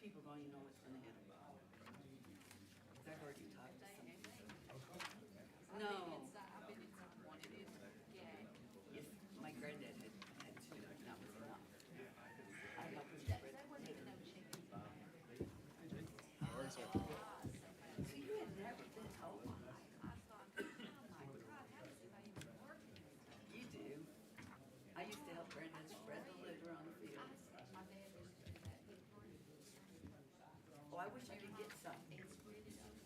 people don't even know what's gonna hit them. I heard you talk to some people. No. I've been inside one, it is gay. Yes, my granddad had two, and that was enough. I helped him That spread. wasn't even no chicken. So you had never been, oh my, I thought, oh my God, how does anybody even work in this stuff? you do. I used to help Brandon spread the litter on the fields. My dad used to do that, he'd bring Oh, I wish I could get some. and spread it over.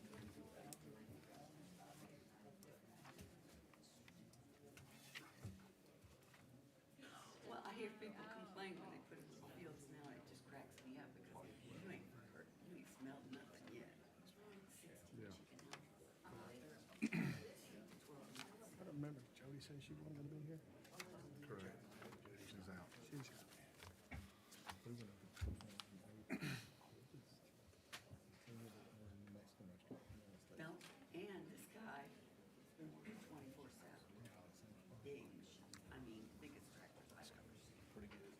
Well, I hear people complain when they put it in the fields now, it just cracks me up because you ain't heard, you ain't smelled nothing yet. 16 chicken I don't remember, Jody said she wasn't gonna be here? Correct. She's out. She's out. No, and this guy has been working 24/7. Big, I mean, biggest tractor I've ever seen. Pretty good.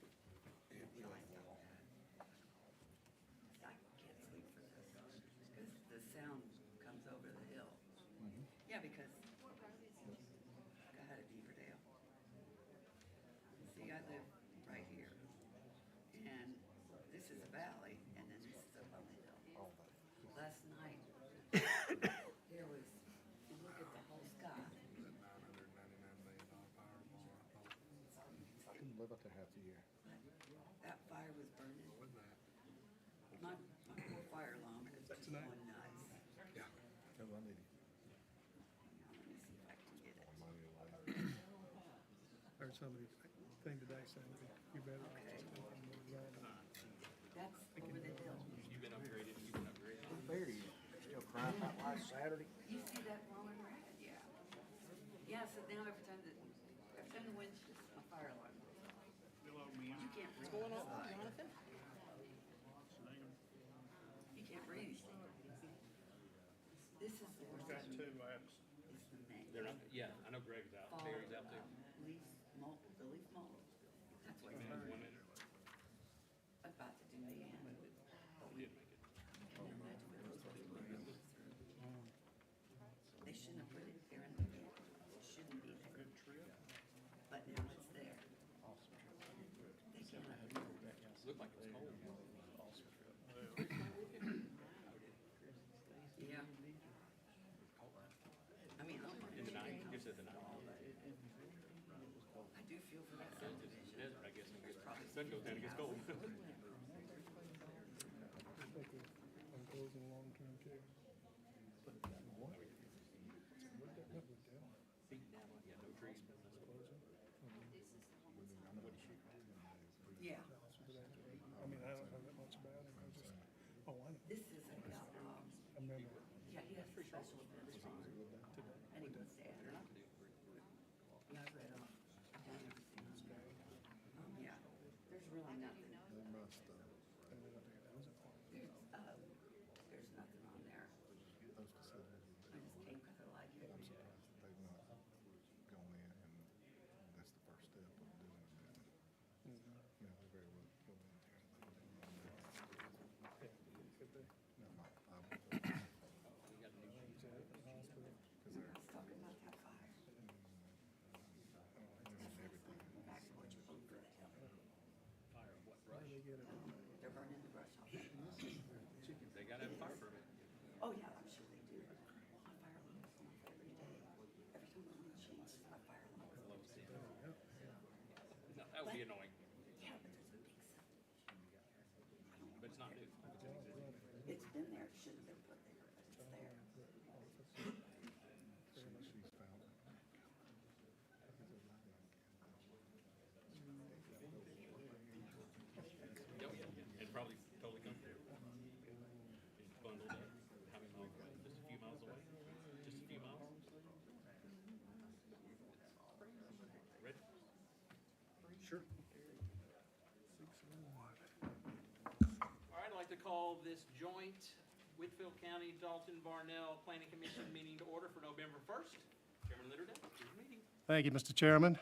I can't sleep for this, because the sound comes over the hill. Yeah, because I had a Beaverdale. See, I live right here, and this is a valley, and then this is up on the hill. Last night, there was, you look at the whole sky. That $999 million Powerball. It's I didn't live up there half the year. That fire was burning. What was that? My poor fire alarm is just tonight? going nuts. Yeah. No, I need it. Now, let me see if I can get it. Money away. Heard somebody thing today saying that you better. Okay. That's over the hill. You've been upgraded, you've been upgraded. Barry, still crying about last Saturday? You see that roaring red? Yeah. Yeah, so now every time the wind shifts, my fire alarm goes off. You can't breathe. What's going on, Jonathan? You can't breathe. This is the worst. Got two apps. It's the May. They're not, yeah, I know Greg's out, Fall, Barry's out too. Leaf mold, the leaf mold. That's what's 1 burning. minute, About to do me in. we did make it. Can you imagine what those people are going through? They shouldn't have put it there in the field. It shouldn't be there. But now it's there. They cannot move. Looked like it was cold. Yeah. I mean, I'm In the night, you said the night. I do feel for that subdivision. Desert, I guess. There's probably Sun goes down, it gets cold. I think I'm closing long-term care. What? What that with Dell? Beaten down, yeah, no trees. Yeah. I mean, I don't know that much about him, I just, oh, I know, This is about, I remember. yeah, he has special events on. And he was there. Yeah, I read all, I've done everything on there. Yeah, there's really nothing. They must, And then I think that was a farm. There's nothing on there. those facilities, I just came because I like it. I'm surprised that they've not gone in, and that's the first step of doing it. You know, they very well go in there. Yeah, could be. No, no, We got a new He's at the hospital. because they're, I was talking about that fire. doing everything. Back towards over the hill. fire, what, Where brush? they get it? They're burning the brush off. Chickens, they gotta have a fire permit. Oh, yeah, I'm sure they do. My fire alarm goes off every day. Every time the wind changes, my fire alarm goes off. No, that would be annoying, Yeah, but there's a big subdivision. but it's not new. It's been there, it shouldn't have been put there, but it's there. She's found it. Oh, yeah, it probably totally come through. It's bundled up, how many miles away? Just a few miles away? Just a few miles? Ready? Sure. All right, I'd like to call this joint Whitfield County, Dalton, Barnell Planning Commission meeting to order for November 1st. Chairman Litterdale, your meeting. Thank you, Mr. Chairman.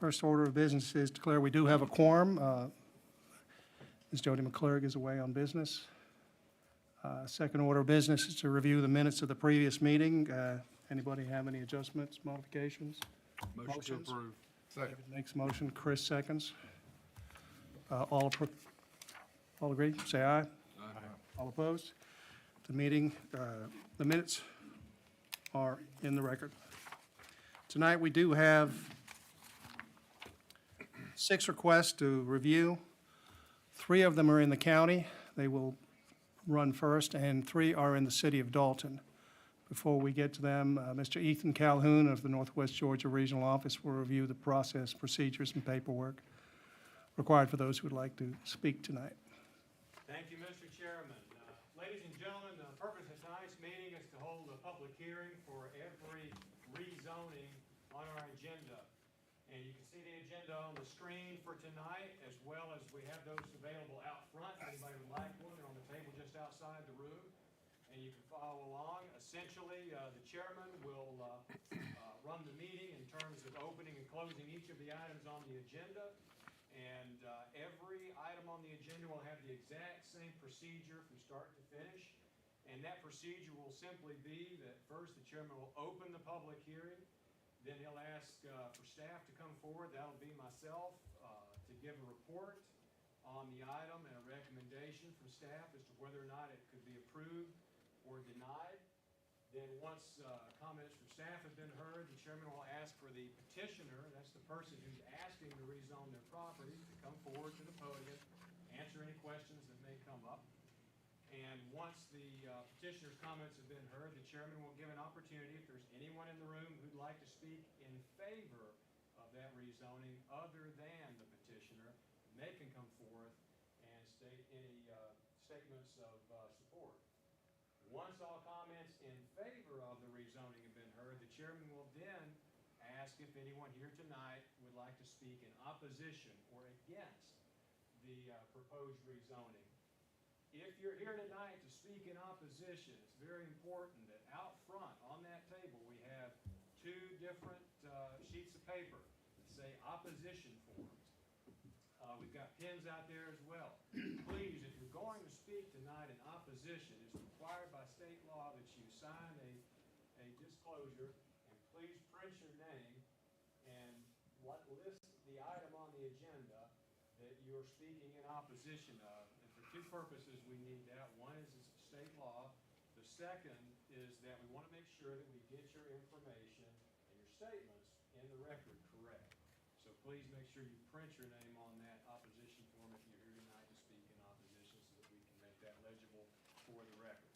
First order of business is declare we do have a quorum. Ms. Jody McClurg is away on business. Second order of business is to review the minutes of the previous meeting. Anybody have any adjustments, modifications? Motion to Motions? approve. Second. David makes a motion, Chris seconds. All agree, say aye. All opposed? The minutes are in the record. Tonight, we do have 6 requests to review. 3 of them are in the county. They will run first, and 3 are in the city of Dalton. Before we get to them, Mr. Ethan Calhoun of the Northwest Georgia Regional Office will review the process, procedures, and paperwork required for those who would like to speak tonight. Thank you, Mr. Chairman. Ladies and gentlemen, the purpose of tonight's meeting is to hold a public hearing for every rezoning on our agenda. And you can see the agenda on the screen for tonight, as well as we have those available out front. If anybody would like one, they're on the table just outside the room, and you can follow along. Essentially, the chairman will run the meeting in terms of opening and closing each of the items on the agenda. And every item on the agenda will have the exact same procedure from start to finish. And that procedure will simply be that first the chairman will open the public hearing, then he'll ask for staff to come forward. That'll be myself to give a report on the item and a recommendation from staff as to whether or not it could be approved or denied. Then once comments from staff have been heard, the chairman will ask for the petitioner, that's the person who's asking to rezone their property, to come forward to the podium, answer any questions that may come up. And once the petitioner's comments have been heard, the chairman will give an opportunity, if there's anyone in the room who'd like to speak in favor of that rezoning other than the petitioner, they can come forth and state any statements of support. Once all comments in favor of the rezoning have been heard, the chairman will then ask if anyone here tonight would like to speak in opposition or against the proposed rezoning. If you're here tonight to speak in opposition, it's very important that out front on that table we have 2 different sheets of paper that say opposition forms. We've got pens out there as well. Please, if you're going to speak tonight in opposition, it's required by state law that you sign a disclosure, and please print your name and list the item on the agenda that you're speaking in opposition of. And for 2 purposes we need that. One is it's state law. The second is that we want to make sure that we get your information and your statements in the record correct. So please make sure you print your name on that opposition form if you're here tonight to speak in opposition so that we can make that legible for the record.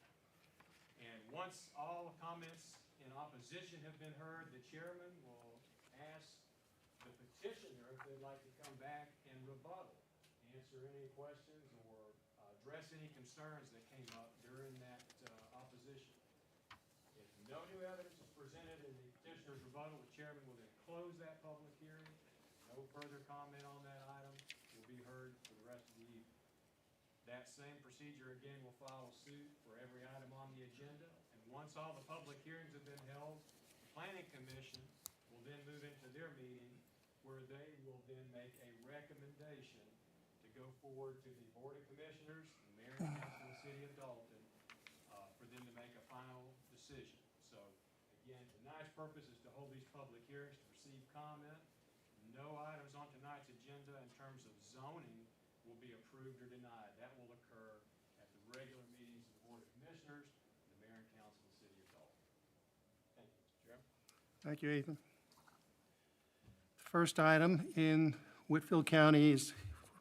And once all comments in opposition have been heard, the chairman will ask the petitioner if they'd like to come back and rebuttal, answer any questions or address any concerns that came up during that opposition. If no new evidence is presented in the petitioner's rebuttal, the chairman will then close that public hearing. No further comment on that item will be heard for the rest of the evening. That same procedure again will follow suit for every item on the agenda. And once all the public hearings have been held, the planning commission will then move into their meeting where they will then make a recommendation to go forward to the Board of Commissioners, the mayor and council of the city of Dalton, for them to make a final decision. So again, tonight's purpose is to hold these public hearings to receive comment. No items on tonight's agenda in terms of zoning will be approved or denied. That will occur at the regular meetings of the Board of Commissioners, the mayor and council of the city of Dalton. Thank you, Mr. Chairman. Thank you, Ethan. The first item in Whitfield County is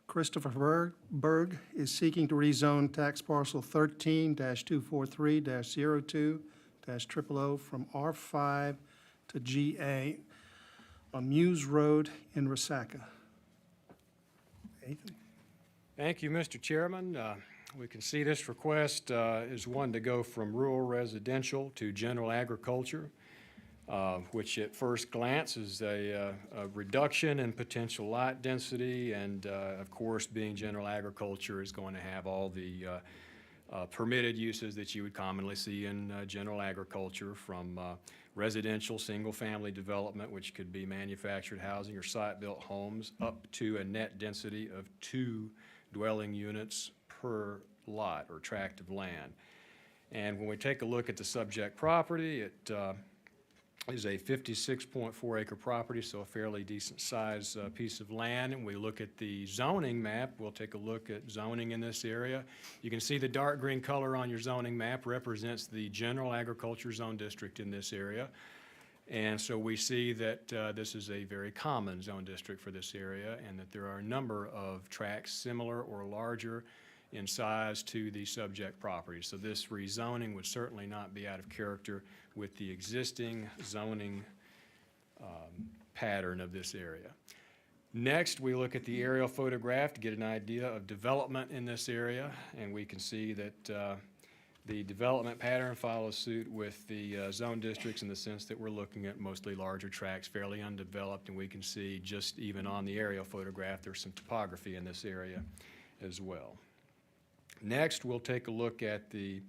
Christopher Berg is seeking to rezone tax parcel 13-243-02-000 from R5 to GA on Muse Road in Resaca. Ethan? Thank you, Mr. Chairman. We can see this request is one to go from rural residential to general agriculture, which at first glance is a reduction in potential lot density, and of course, being general agriculture is going to have all the permitted uses that you would commonly see in general agriculture, from residential single-family development, which could be manufactured housing or site-built homes, up to a net density of 2 dwelling units per lot or tract of land. And when we take a look at the subject property, it is a 56.4 acre property, so a fairly decent size piece of land. And we look at the zoning map, we'll take a look at zoning in this area. You can see the dark green color on your zoning map represents the general agriculture zone district in this area. And so we see that this is a very common zone district for this area, and that there are a number of tracts similar or larger in size to the subject property. So this rezoning would certainly not be out of character with the existing zoning pattern of this area. Next, we look at the aerial photograph to get an idea of development in this area, and we can see that the development pattern follows suit with the zone districts in the sense that we're looking at mostly larger tracts, fairly undeveloped, and we can see just even on the aerial photograph there's some topography in this area as well. Next, we'll take a look at the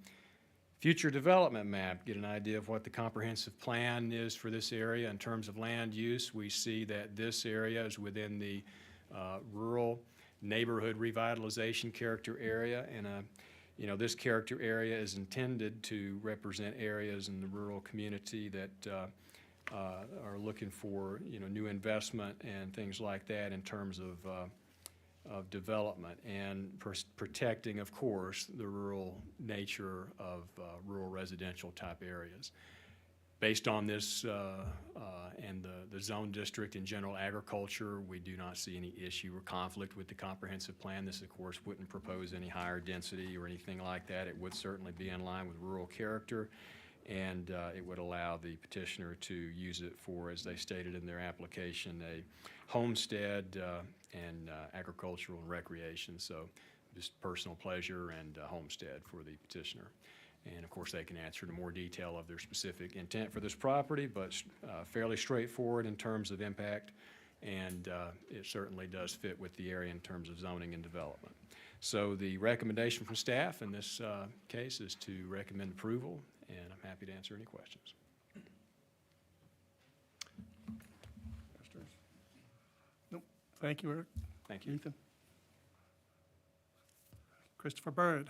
future development map, get an idea of what the comprehensive plan is for this area in terms of land use. We see that this area is within the rural neighborhood revitalization character area, and this character area is intended to represent areas in the rural community that are looking for new investment and things like that in terms of development, and protecting, of course, the rural nature of rural residential type areas. Based on this and the zone district in general agriculture, we do not see any issue or conflict with the comprehensive plan. This, of course, wouldn't propose any higher density or anything like that. It would certainly be in line with rural character, and it would allow the petitioner to use it for, as they stated in their application, a homestead and agricultural and recreation. So just personal pleasure and homestead for the petitioner. And of course, they can answer to more detail of their specific intent for this property, but fairly straightforward in terms of impact, and it certainly does fit with the area in terms of zoning and development. So the recommendation from staff in this case is to recommend approval, and I'm happy to answer any questions. Nope. Thank you, Eric. Thank you. Ethan. Christopher Byrd.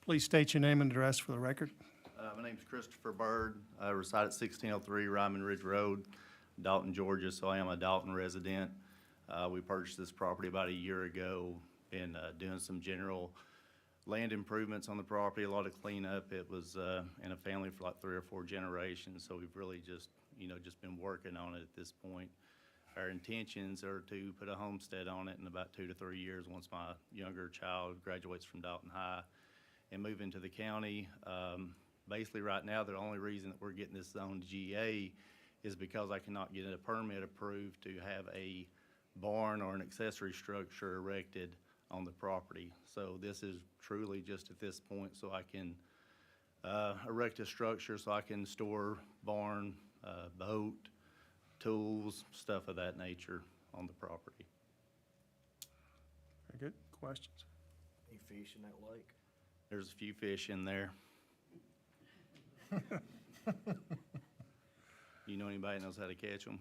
Please state your name and address for the record. My name's Christopher Byrd. I reside at 1603 Ryman Ridge Road, Dalton, Georgia, so I am a Dalton resident. We purchased this property about a year ago, been doing some general land improvements on the property, a lot of cleanup. It was in a family for like 3 or 4 generations, so we've really just been working on it at this point. Our intentions are to put a homestead on it in about 2 to 3 years once my younger child graduates from Dalton High, and move into the county. Basically right now, the only reason that we're getting this zone GA is because I cannot get a permit approved to have a barn or an accessory structure erected on the property. So this is truly just at this point so I can erect a structure so I can store barn, boat, tools, stuff of that nature on the property. Very good. Questions? Any fish in that lake? There's a few fish in there. You know anybody that knows how to catch them?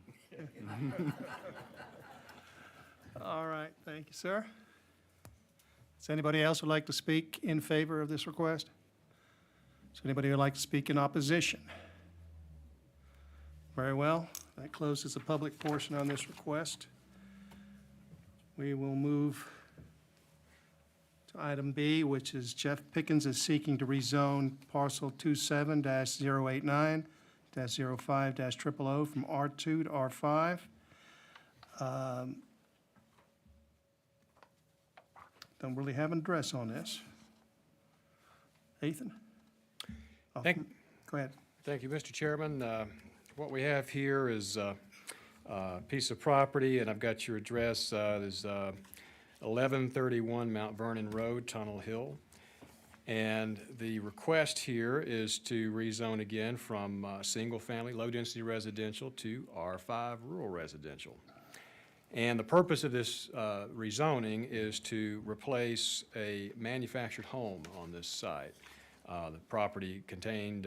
All right. Thank you, sir. Does anybody else would like to speak in favor of this request? Does anybody would like to speak in opposition? Very well. That closes the public portion on this request. We will move to item B, which is Jeff Pickens is seeking to rezone parcel 27-089-05-000 from R2 to R5. Don't really have an address on this. Ethan? Go ahead. Thank you, Mr. Chairman. What we have here is a piece of property, and I've got your address. There's 1131 Mount Vernon Road, Tunnel Hill. And the request here is to rezone again from single-family, low-density residential to R5 rural residential. And the purpose of this rezoning is to replace a manufactured home on this site. The property contained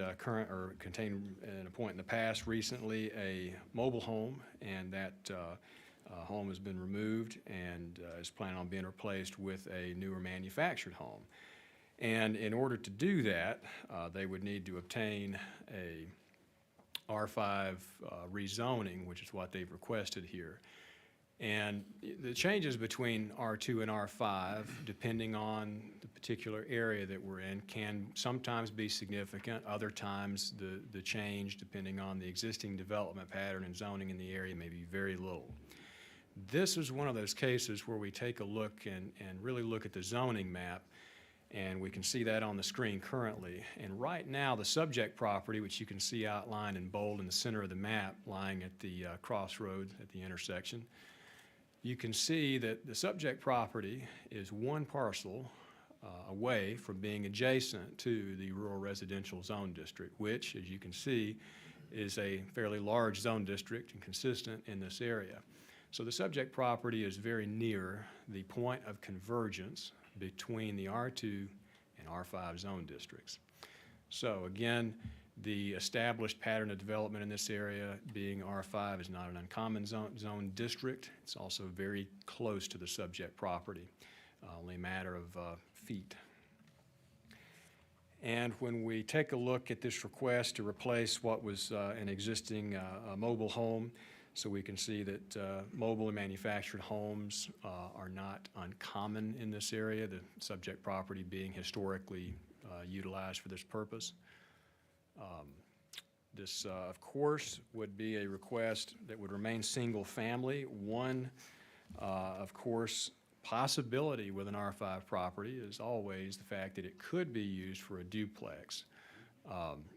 contained at a point in the past recently a mobile home, and that home has been removed and is planning on being replaced with a newer manufactured home. And in order to do that, they would need to obtain a R5 rezoning, which is what they've requested here. And the changes between R2 and R5, depending on the particular area that we're in, can sometimes be significant. Other times, the change, depending on the existing development pattern and zoning in the area, may be very little. This is one of those cases where we take a look and really look at the zoning map, and we can see that on the screen currently. And right now, the subject property, which you can see outlined in bold in the center of the map, lying at the crossroads at the intersection, you can see that the subject property is one parcel away from being adjacent to the rural residential zone district, which, as you can see, is a fairly large zone district and consistent in this area. So the subject property is very near the point of convergence between the R2 and R5 zone districts. So again, the established pattern of development in this area, being R5, is not an uncommon zone district. It's also very close to the subject property, only a matter of feet. And when we take a look at this request to replace what was an existing mobile home, so we can see that mobile and manufactured homes are not uncommon in this area, the subject property being historically utilized for this purpose. This, of course, would be a request that would remain single family. One, of course, possibility with an R5 property is always the fact that it could be used for a duplex.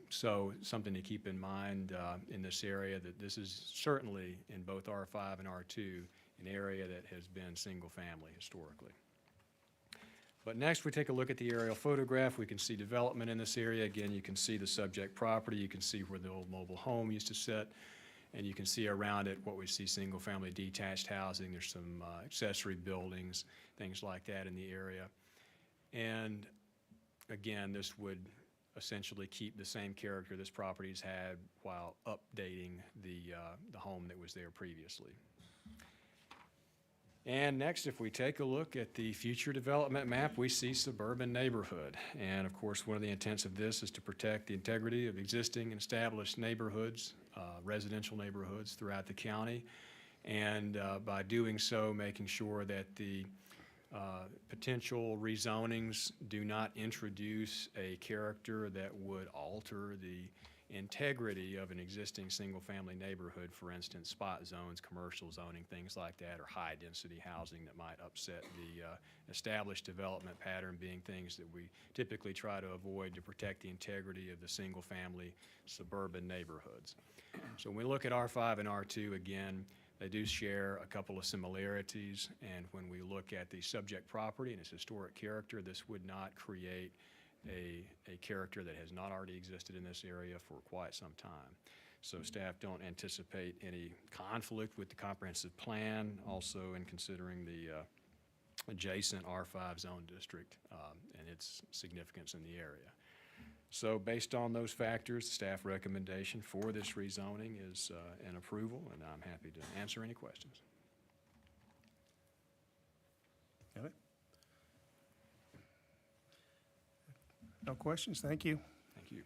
So something to keep in mind in this area, that this is certainly in both R5 and R2 an area that has been single family historically. But next, we take a look at the aerial photograph. We can see development in this area. Again, you can see the subject property. You can see where the old mobile home used to sit. And you can see around it what we see single-family detached housing. There's some accessory buildings, things like that in the area. And again, this would essentially keep the same character this property's had while updating the home that was there previously. And next, if we take a look at the future development map, we see suburban neighborhood. And of course, one of the intents of this is to protect the integrity of existing and established neighborhoods, residential neighborhoods throughout the county. And by doing so, making sure that the potential rezonings do not introduce a character that would alter the integrity of an existing single-family neighborhood, for instance, spot zones, commercial zoning, things like that, or high-density housing that might upset the established development pattern, being things that we typically try to avoid to protect the integrity of the single-family suburban neighborhoods. So when we look at R5 and R2, again, they do share a couple of similarities, and when we look at the subject property and its historic character, this would not create a character that has not already existed in this area for quite some time. So staff don't anticipate any conflict with the comprehensive plan, also in considering the adjacent R5 zone district and its significance in the area. So based on those factors, the staff recommendation for this rezoning is an approval, and I'm happy to answer any questions. Got it? No questions? Thank you. Thank you.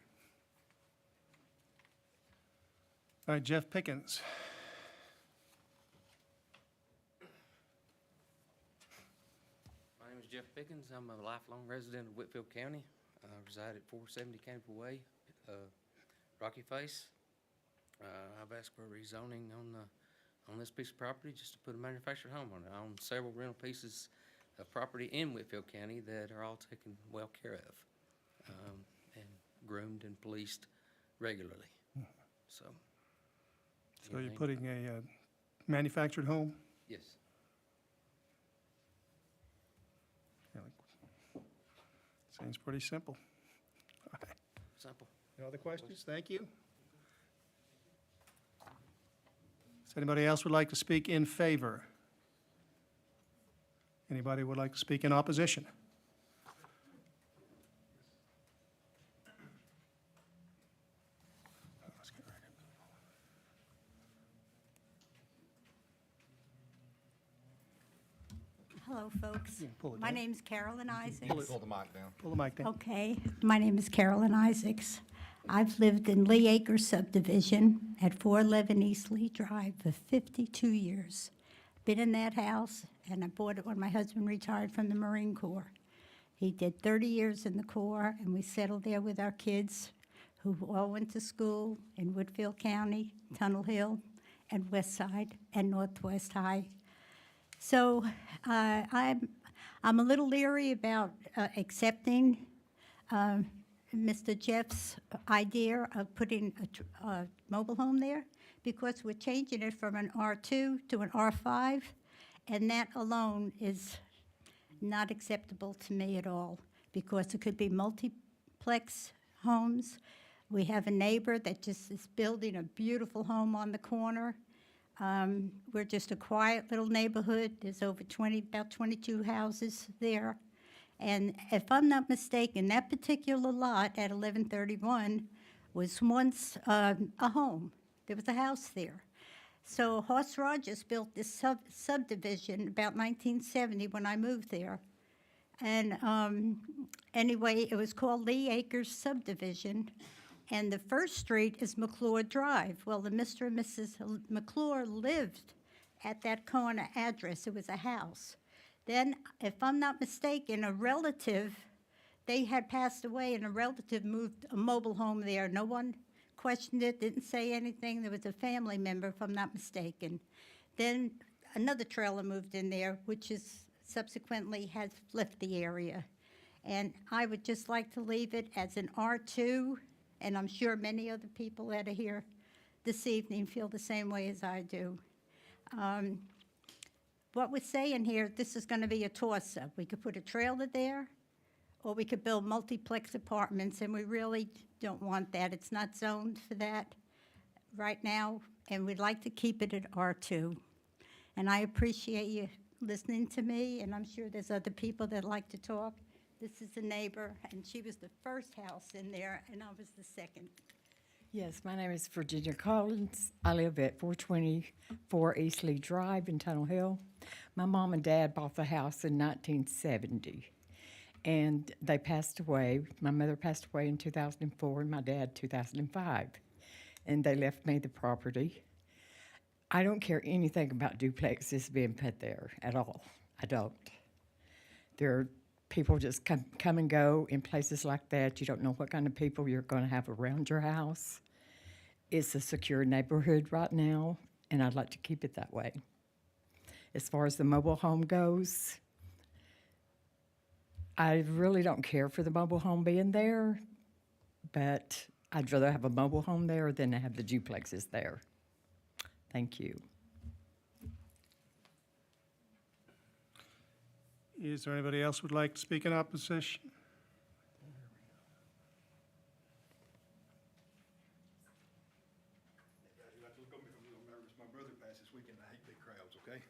All right, Jeff Pickens. My name is Jeff Pickens. I'm a lifelong resident of Whitfield County. I reside at 470 Canopy Way, Rocky Face. I've asked for a rezoning on this piece of property just to put a manufactured home on it. I own several rental pieces of property in Whitfield County that are all taken well care of and groomed and policed regularly. So. So you're putting a manufactured home? Yes. Seems pretty simple. All right. Simple. No other questions? Thank you. Does anybody else would like to speak in favor? Anybody would like to speak in opposition? Hello, folks. pull it My down. name's Carolyn Isaacs. Pull the mic down. Pull the mic down. Okay, my name is Carolyn Isaacs. I've lived in Lee Acres subdivision at 411 East Lee Drive for 52 years. Been in that house, and I bought it when my husband retired from the Marine Corps. He did 30 years in the Corps, and we settled there with our kids, who all went to school in Woodfield County, Tunnel Hill, and West Side, and Northwest High. So I'm a little leery about accepting Mr. Jeff's idea of putting a mobile home there, because we're changing it from an R2 to an R5, and that alone is not acceptable to me at all, because it could be multiplex homes. We have a neighbor that just is building a beautiful home on the corner. We're just a quiet little neighborhood. There's about 22 houses there. And if I'm not mistaken, that particular lot at 1131 was once a home. There was a house there. So Hoss Rogers built this subdivision about 1970 when I moved there. And anyway, it was called Lee Acres Subdivision. And the first street is McClure Drive. Well, the Mr. and Mrs. McClure lived at that corner address. It was a house. Then, if I'm not mistaken, a relative, they had passed away, and a relative moved a mobile home there. No one questioned it, didn't say anything. There was a family member, if I'm not mistaken. Then another trailer moved in there, which is subsequently has left the area. And I would just like to leave it as an R2, and I'm sure many other people that are here this evening feel the same way as I do. What we're saying here, this is going to be a toss-up. We could put a trailer there, or we could build multiplex apartments, and we really don't want that. It's not zoned for that right now, and we'd like to keep it at R2. And I appreciate you listening to me, and I'm sure there's other people that like to talk. This is a neighbor, and she was the first house in there, and I was the second. Yes, my name is Virginia Collins. I live at 424 East Lee Drive in Tunnel Hill. My mom and dad bought the house in 1970, and they passed away. My mother passed away in 2004, and my dad 2005, and they left me the property. I don't care anything about duplexes being put there at all. I don't. There are people just come and go in places like that. You don't know what kind of people you're going to have around your house. It's a secure neighborhood right now, and I'd like to keep it that way. As far as the mobile home goes, I really don't care for the mobile home being there, but I'd rather have a mobile home there than to have the duplexes there. Thank you. Is there anybody else who would like to speak in opposition? My brother passed this weekend. I hate big crowds, okay?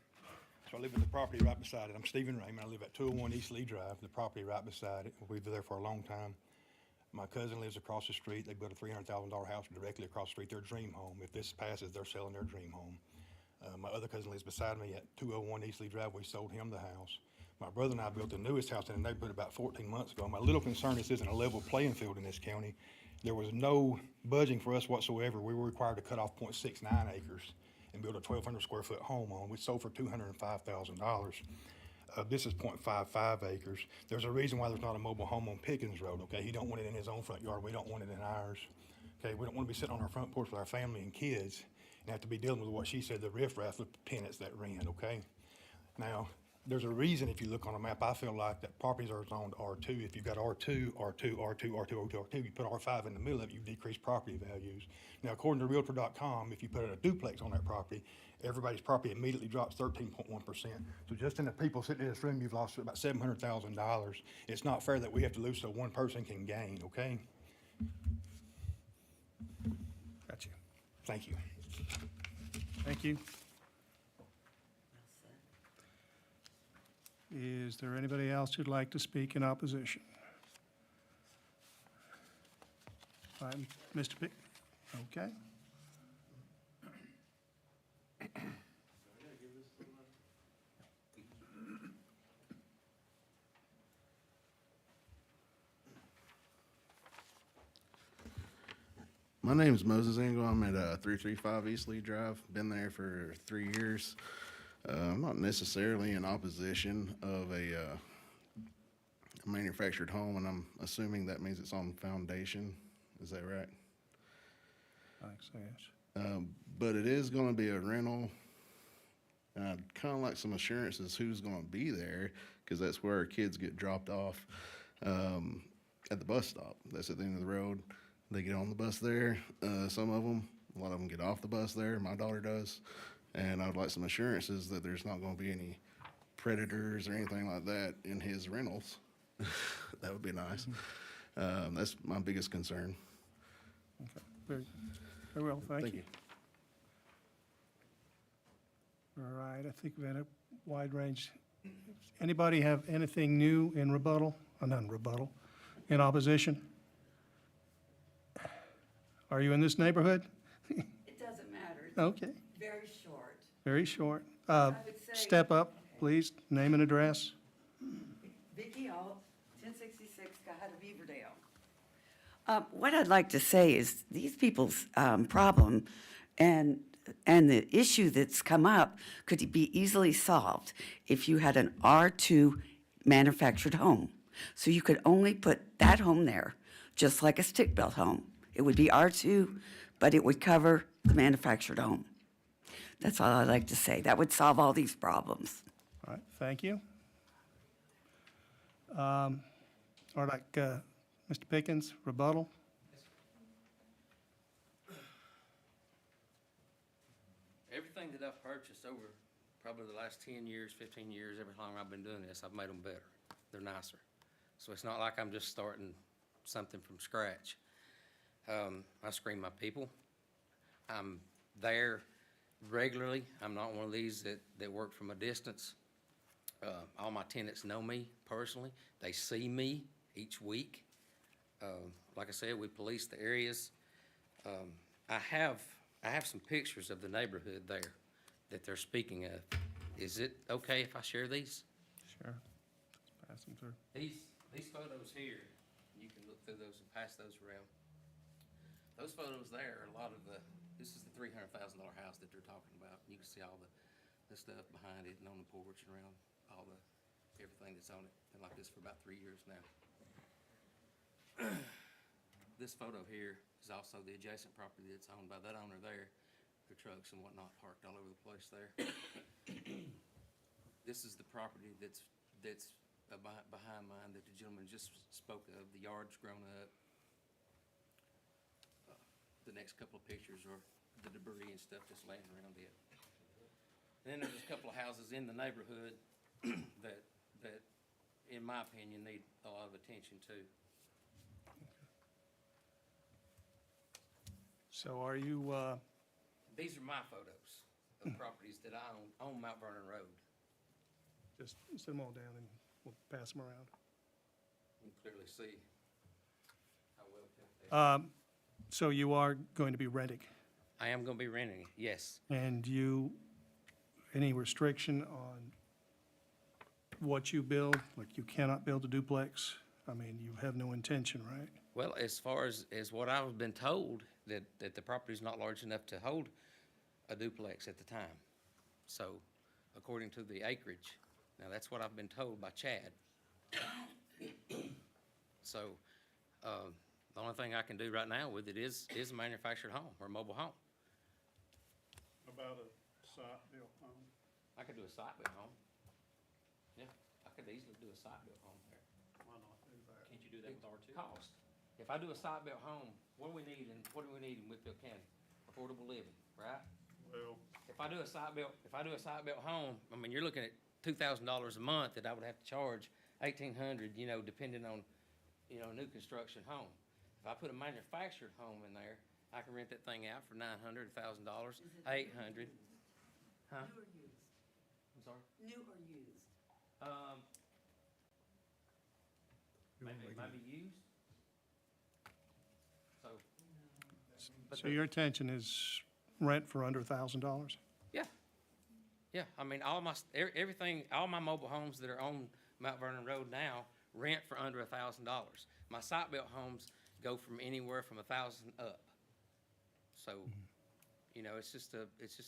So I live in the property right beside it. I'm Stephen Raymond. I live at 201 East Lee Drive, the property right beside it. We've been there for a long time. My cousin lives across the street. They built a $300,000 house directly across the street, their dream home. If this passes, they're selling their dream home. My other cousin lives beside me at 201 East Lee Drive. We sold him the house. My brother and I built the newest house in the neighborhood about 14 months ago. My little concern, this isn't a level playing field in this county. There was no budging for us whatsoever. We were required to cut off 0.69 acres and build a 1,200 square foot home on. We sold for $205,000. This is 0.55 acres. There's a reason why there's not a mobile home on Pickens Road, okay? He don't want it in his own front yard. We don't want it in ours. Okay, we don't want to be sitting on our front porch with our family and kids and have to be dealing with what she said, the riffraff of tenants that rent, okay? Now, there's a reason if you look on a map, I feel like that properties are zoned R2. If you've got R2, R2, R2, R2, R2, R2, you put R5 in the middle of it, you decrease property values. Now, according to Realtor.com, if you put a duplex on that property, everybody's property immediately drops 13.1%. So just in the people sitting in this room, you've lost about $700,000. It's not fair that we have to lose so one person can gain, okay? Got you. Thank you. Thank you. Well said. Is there anybody else who'd like to speak in opposition? Fine, Mr. Pick, okay. My name's Moses Engel. I'm at 335 East Lee Drive. Been there for 3 years. I'm not necessarily in opposition of a manufactured home, and I'm assuming that means it's on foundation. Is that right? I think so, yes. But it is going to be a rental. And I'd kind of like some assurances who's going to be there, because that's where our kids get dropped off at the bus stop. That's at the end of the road. They get on the bus there. Some of them, a lot of them get off the bus there. My daughter does. And I'd like some assurances that there's not going to be any predators or anything like that in his rentals. That would be nice. That's my biggest concern. Okay. Very, very well, thank you. All right, I think we've had a wide range. Anybody have anything new in rebuttal? Not in rebuttal, in opposition? Are you in this neighborhood? It doesn't matter. It's Okay, very short. very short. would say- Step up, please, name and address. Vicki Alt, 1066 Cahata Beaverdale. What I'd like to say is these people's problem and the issue that's come up could be easily solved if you had an R2 manufactured home. So you could only put that home there, just like a stick-built home. It would be R2, but it would cover the manufactured home. That's all I'd like to say. That would solve all these problems. All right, thank you. All right, Mr. Pickens, rebuttal? Everything that I've purchased over probably the last 10 years, 15 years, every time I've been doing this, I've made them better. They're nicer. So it's not like I'm just starting something from scratch. I screen my people. I'm there regularly. I'm not one of these that work from a distance. All my tenants know me personally. They see me each week. Like I said, we police the areas. I have some pictures of the neighborhood there that they're speaking of. Is it okay if I share these? Sure. Let's pass them through. These photos here, you can look through those and pass those around. Those photos there are a lot of this is the $300,000 house that they're talking about. You can see all the stuff behind it and on the porch and around everything that's on it. Been like this for about 3 years now. This photo here is also the adjacent property that's owned by that owner there. Their trucks and whatnot parked all over the place there. This is the property that's behind mine that the gentleman just spoke of. The yard's grown up. The next couple of pictures are the debris and stuff that's laying around it. And then there's a couple of houses in the neighborhood that, in my opinion, need a lot of attention too. So are you, These are my photos of properties that I own on Mount Vernon Road. just set them all down and we'll pass them around. You can clearly see how well kept they are. So you are going to be renting, I am gonna be renting it, yes. and any restriction on what you build? Like you cannot build a duplex? I mean, you have no intention, right? Well, as far as what I've been told, that the property's not large enough to hold a duplex at the time. So, according to the acreage, now that's what I've been told by Chad. So, the only thing I can do right now with it is a manufactured home or a mobile home. About a site-built home? I could do a site-built home. Yeah, I could easily do a site-built home there. Why not do that? Can't you do that with R2? Cost. If I do a site-built home, what do we need in Whitfield County? Affordable living, right? Well, If I do a site-built home, I mean, you're looking at $2,000 a month that I would have to charge $1,800, depending on, a new construction home. If I put a manufactured home in there, I can rent that thing out for $900, $1,000, $800. Huh? New or used? I'm sorry? New or used? Maybe used. So. but so your intention is rent for under $1,000? Yeah. Yeah, I mean, everything, all my mobile homes that are on Mount Vernon Road now rent for under $1,000. My site-built homes go from anywhere from $1,000 up. So, you know, it's just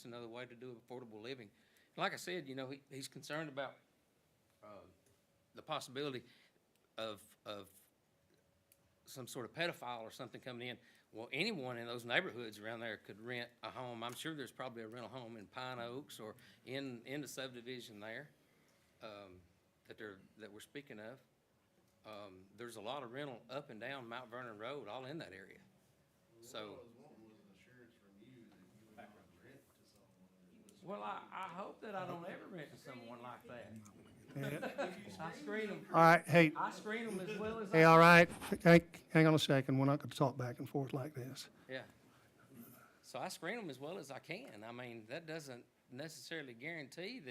another way to do affordable living. Like I said, you know, he's concerned about, the possibility of some sort of pedophile or something coming in. Well, anyone in those neighborhoods around there could rent a home. I'm sure there's probably a rental home in Pine Oaks or in the subdivision there, that we're speaking of. There's a lot of rental up and down Mount Vernon Road, all in that area. So. Well, I hope that I don't ever rent to someone like that. I screen them. All right, hey, I screen them as well as hey, I all can. right, hang on a second, we're not gonna talk back and forth like this. Yeah. So I screen them as well as I can. I mean, that doesn't necessarily guarantee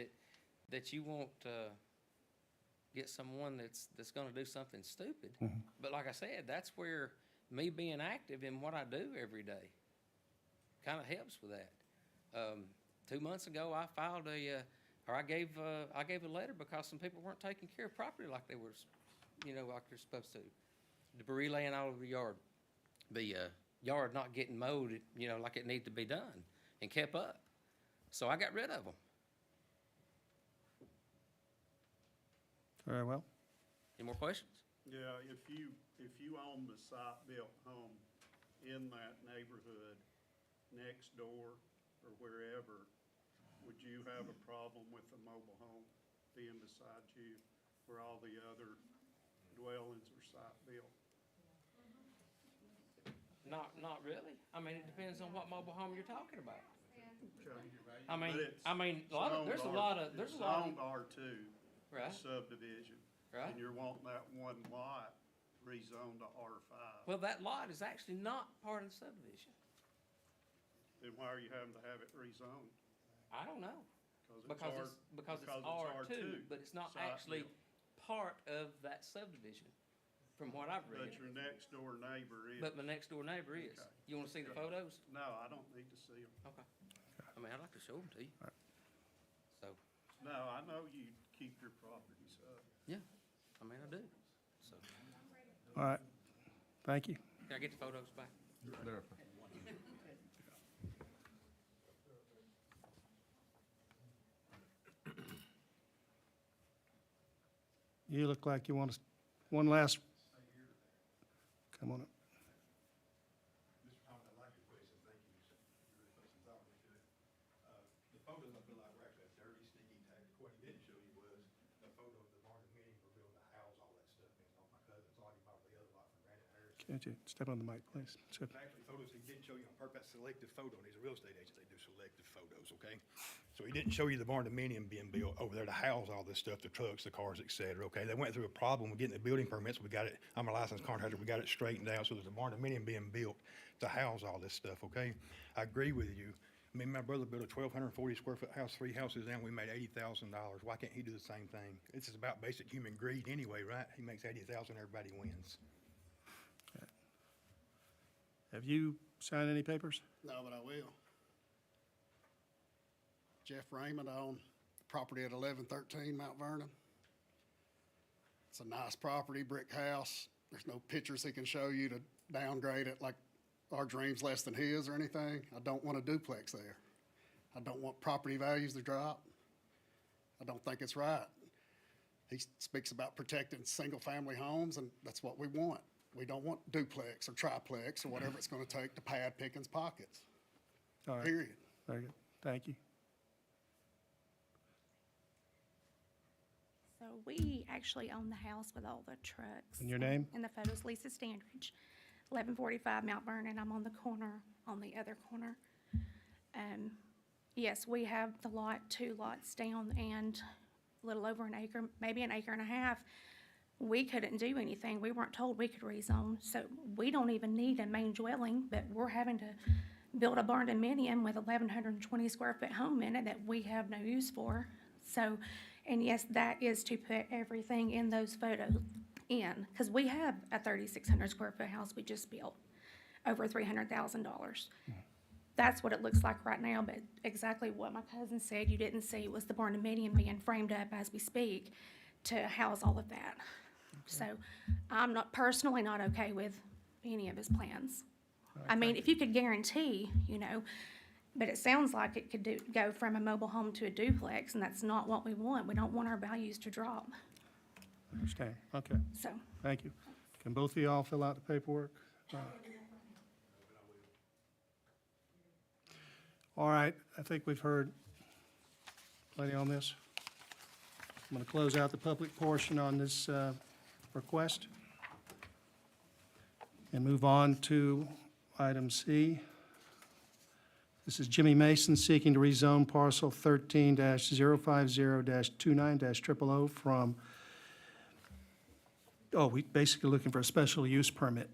that you won't, get someone that's gonna do something stupid. But like I said, that's where me being active in what I do every day kinda helps with that. 2 months ago, I filed I gave a letter because some people weren't taking care of property like they were, like they're supposed to. Debris laying all over the yard. The yard not getting mowed, like it needed to be done and kept up. So I got rid of them. Very well. Any more questions? Yeah, if you own the site-built home in that neighborhood next door or wherever, would you have a problem with a mobile home being beside you where all the other dwellings are site-built? Not really. I mean, it depends on what mobile home you're talking about. Okay. There's a lot of It's zoned R2 Right. subdivision. Right. And you're wanting that one lot rezoned to R5. Well, that lot is actually not part of the subdivision. Then why are you having to have it rezoned? I don't know. Because It's R2, but it's not actually site-built. part of that subdivision, from what I've read. But your next door neighbor is. But my next door neighbor is. Okay. You wanna see the photos? No, I don't need to see them. Okay. I mean, I'd like to show them to you. So, No, I know you keep your properties up. yeah, I mean, I do. So, All right, thank you. can I get the photos back? You look like you want us, one last, come on up. Mr. Thomas, I'd like your question, thank you. You really put some thought into it. The photos I feel like were actually a dirty, sneaky tactic. What he didn't show you was a photo of the barn dominium we're building a house, all that stuff. And all my cousins, all you bought the other lot from Brandon Harris. Can't you step on the mic, please? So- Actually, photos he didn't show you on purpose, selective photo, and he's a real estate agent, they do selective photos, okay? So he didn't show you the barn dominium being built over there to house all this stuff, the trucks, the cars, et cetera, okay? They went through a problem with getting the building permits, we got it, I'm a licensed contractor, we got it straightened out, so there's a barn dominium being built to house all this stuff, okay? I agree with you. Me and my brother built a 1,240 square foot house, 3 houses down, we made $80,000. Why can't he do the same thing? This is about basic human greed anyway, right? He makes 80,000, everybody wins. Have you signed any papers? No, but I will. Jeff Raymond owned property at 1113 Mount Vernon. It's a nice property, brick house. There's no pictures he can show you to downgrade it like our dream's less than his or anything. I don't want a duplex there. I don't want property values to drop. I don't think it's right. He speaks about protecting single-family homes, and that's what we want. We don't want duplex or triplex or whatever it's gonna take to pad Pickens' pockets, All right, period. very good, thank you. So we actually own the house with all the trucks. And your name? And the photos, Lisa Standridge, 1145 Mount Vernon. I'm on the corner, on the other corner. Yes, we have the lot, 2 lots down and a little over an acre, maybe an acre and a half. We couldn't do anything. We weren't told we could rezone, so we don't even need a main dwelling, but we're having to build a barn dominium with 1,120 square foot home in it that we have no use for. So, and yes, that is to put everything in those photos in, because we have a 3,600 square foot house we just built, over $300,000. That's what it looks like right now, but exactly what my cousin said you didn't see was the barn dominium being framed up as we speak to house all of that. So I'm not, personally not okay with any of his plans. I mean, if you could guarantee, you know, but it sounds like it could go from a mobile home to a duplex, and that's not what we want. We don't want our values to drop, Understand, okay, so. thank you. Can both of y'all fill out the paperwork? All right, I think we've heard plenty on this. I'm going to close out the public portion on this request and move on to item C. This is Jimmy Mason seeking to rezone parcel 13-050-29-000 from, we basically looking for a special use permit.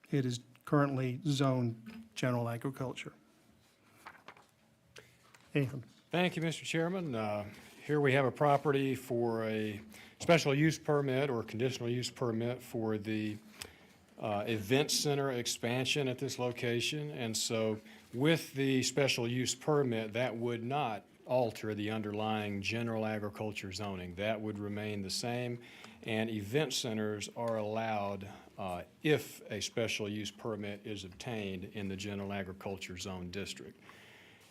It is currently zoned general agriculture. Ethan. Thank you, Mr. Chairman. Here we have a property for a special use permit or conditional use permit for the event center expansion at this location. And so with the special use permit, that would not alter the underlying general agriculture zoning. That would remain the same. And event centers are allowed if a special use permit is obtained in the general agriculture zone district.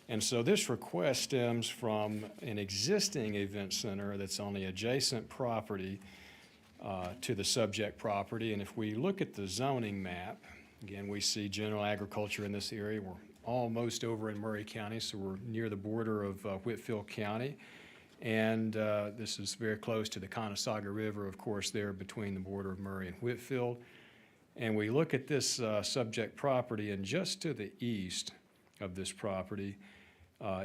And so this request stems from an existing event center that's on the adjacent property to the subject property. And if we look at the zoning map, again, we see general agriculture in this area. We're almost over in Murray County, so we're near the border of Whitfield County. And this is very close to the Conasauga River, of course, there between the border of Murray and Whitfield. And we look at this subject property, and just to the east of this property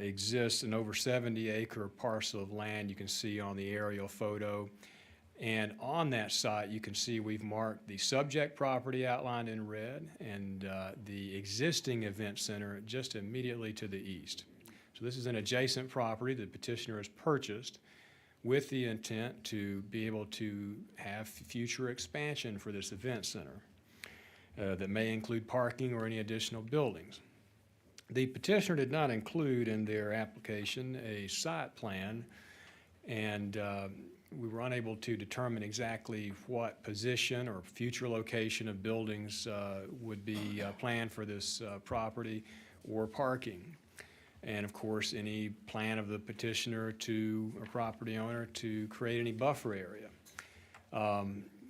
exists an over 70-acre parcel of land you can see on the aerial photo. And on that site, you can see we've marked the subject property outlined in red and the existing event center just immediately to the east. So this is an adjacent property the petitioner has purchased with the intent to be able to have future expansion for this event center that may include parking or any additional buildings. The petitioner did not include in their application a site plan, and we were unable to determine exactly what position or future location of buildings would be planned for this property or parking. And of course, any plan of the petitioner to a property owner to create any buffer area.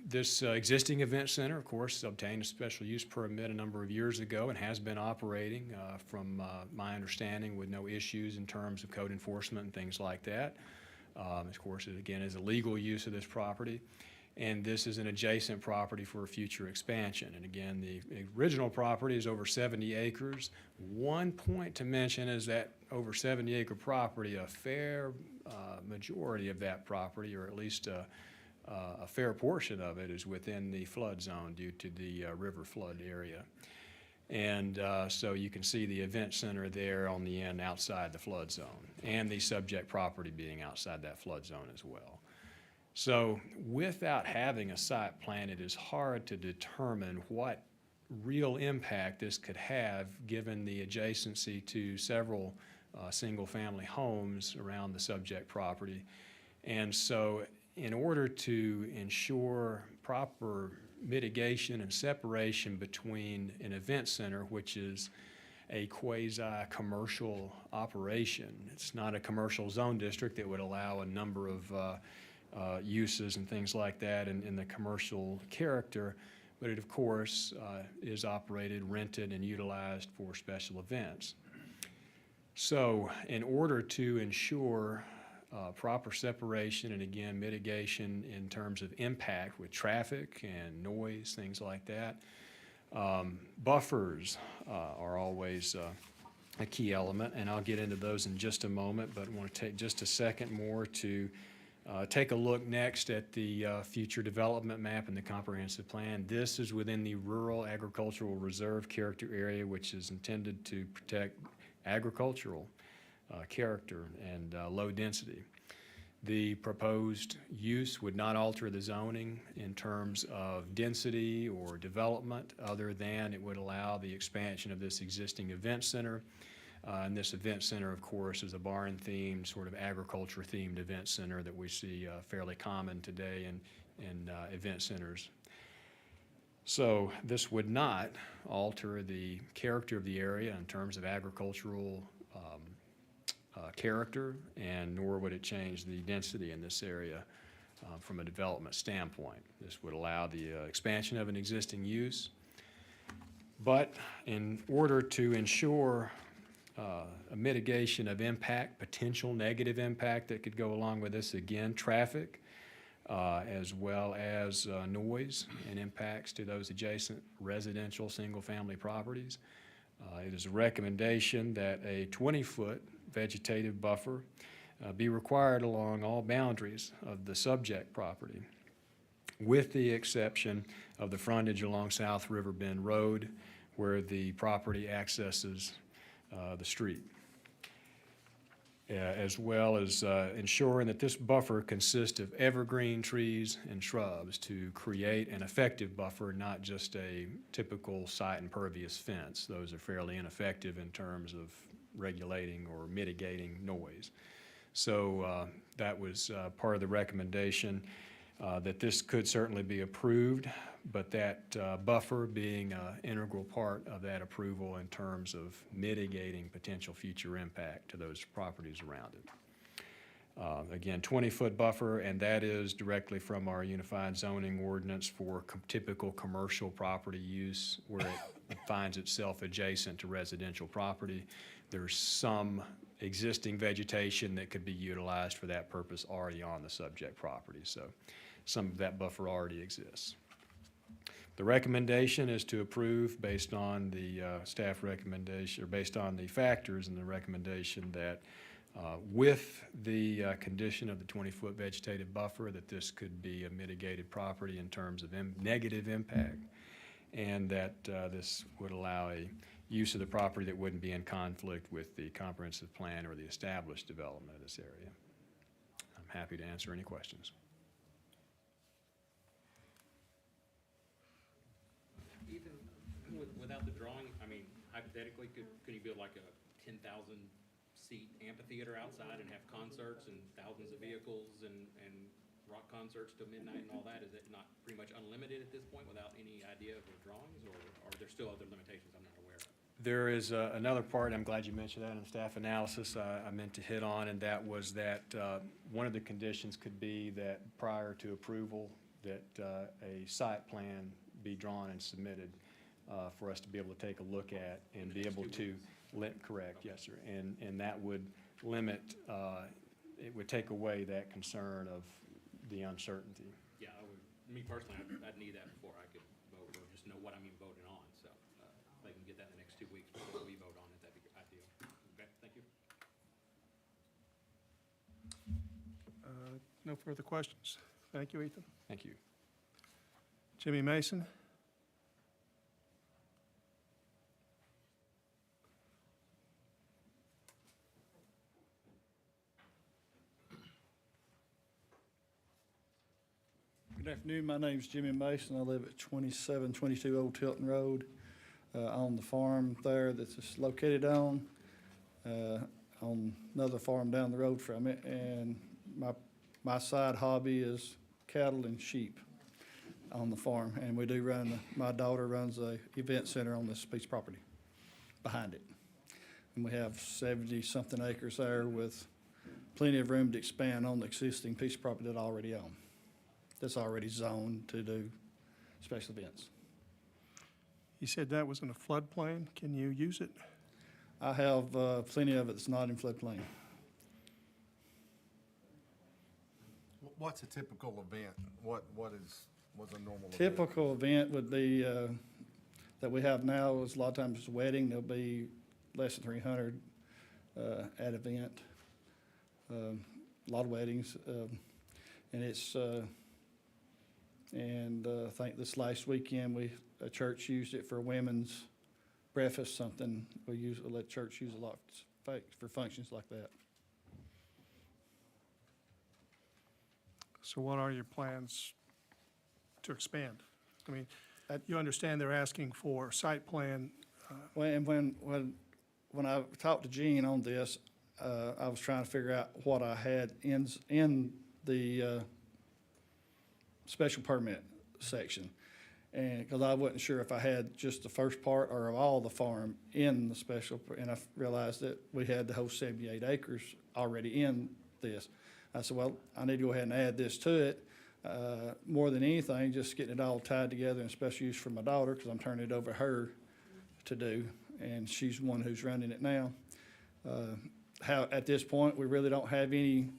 This existing event center, of course, obtained a special use permit a number of years ago and has been operating from my understanding with no issues in terms of code enforcement and things like that. Of course, it again is a legal use of this property. And this is an adjacent property for future expansion. And again, the original property is over 70 acres. One point to mention is that over 70-acre property, a fair majority of that property, or at least a fair portion of it, is within the flood zone due to the river flood area. And so you can see the event center there on the end outside the flood zone, and the subject property being outside that flood zone as well. So without having a site plan, it is hard to determine what real impact this could have given the adjacency to several single-family homes around the subject property. And so in order to ensure proper mitigation and separation between an event center, which is a quasi-commercial operation, it's not a commercial zone district that would allow a number of uses and things like that in the commercial character, but it of course is operated, rented, and utilized for special events. So in order to ensure proper separation and again mitigation in terms of impact with traffic and noise, things like that, buffers are always a key element, and I'll get into those in just a moment, but I want to take just a second more to take a look next at the future development map and the comprehensive plan. This is within the Rural Agricultural Reserve Character Area, which is intended to protect agricultural character and low density. The proposed use would not alter the zoning in terms of density or development, other than it would allow the expansion of this existing event center. And this event center, of course, is a barn-themed, sort of agriculture-themed event center that we see fairly common today in event centers. So this would not alter the character of the area in terms of agricultural character, and nor would it change the density in this area from a development standpoint. This would allow the expansion of an existing use, but in order to ensure a mitigation of impact, potential negative impact that could go along with this, again, traffic, as well as noise and impacts to those adjacent residential single-family properties. It is a recommendation that a 20-foot vegetative buffer be required along all boundaries of the subject property, with the exception of the frontage along South River Bend Road, where the property accesses the street, as well as ensuring that this buffer consists of evergreen trees and shrubs to create an effective buffer, not just a typical site impervious fence. Those are fairly ineffective in terms of regulating or mitigating noise. So that was part of the recommendation, that this could certainly be approved, but that buffer being an integral part of that approval in terms of mitigating potential future impact to those properties around it. Again, 20-foot buffer, and that is directly from our unified zoning ordinance for typical commercial property use where it finds itself adjacent to residential property. There's some existing vegetation that could be utilized for that purpose already on the subject property, so some of that buffer already exists. The recommendation is to approve based on the staff recommendation, or based on the factors in the recommendation that with the condition of the 20-foot vegetative buffer, that this could be a mitigated property in terms of negative impact, and that this would allow a use of the property that wouldn't be in conflict with the comprehensive plan or the established development of this area. I'm happy to answer any questions. Ethan, without the drawing, I mean, hypothetically, could you build like a 10,000 seat amphitheater outside and have concerts and thousands of vehicles and rock concerts till midnight and all that? Is it not pretty much unlimited at this point without any idea of the drawings, or are there still other limitations I'm not aware of? There is another part, I'm glad you mentioned that in the staff analysis, I meant to hit on, and that was that one of the conditions could be that prior to approval, that a site plan be drawn and submitted for us to be able to take a look at and be able to, correct, yes, sir, and that would limit, it would take away that concern of the uncertainty. Yeah, me personally, I'd need that before I could vote, or just know what I'm even voting on, so if I can get that in the next 2 weeks before we vote on it, that'd be ideal. Okay, thank you. No further questions. Thank you, Ethan. Thank you. Jimmy Mason? Good afternoon, my name's Jimmy Mason. I live at 2722 Old Tilton Road, on the farm there that's just located on another farm down the road from it. And my side hobby is cattle and sheep on the farm. And we do run, my daughter runs a event center on this piece of property behind it. And we have 70-something acres there with plenty of room to expand on the existing piece of property that I already own. That's already zoned to do special events. You said that was in a floodplain. Can you use it? I have plenty of it that's not in floodplain. What's a typical event? What's a normal event? Typical event would be, that we have now is a lot of times it's a wedding. There'll be less than 300 at event. A lot of weddings. And it's, I think this last weekend, a church used it for a women's breakfast, something. We let church use a lot for functions like that. So what are your plans to expand? I mean, you understand they're asking for site plan. When I talked to Gene on this, I was trying to figure out what I had in the special permit section. And, because I wasn't sure if I had just the first part or of all the farm in the special, and I realized that we had the whole 78 acres already in this. I said, well, I need to go ahead and add this to it. More than anything, just getting it all tied together in special use for my daughter, because I'm turning it over to her to do, and she's the one who's running it now. At this point, we really don't have any,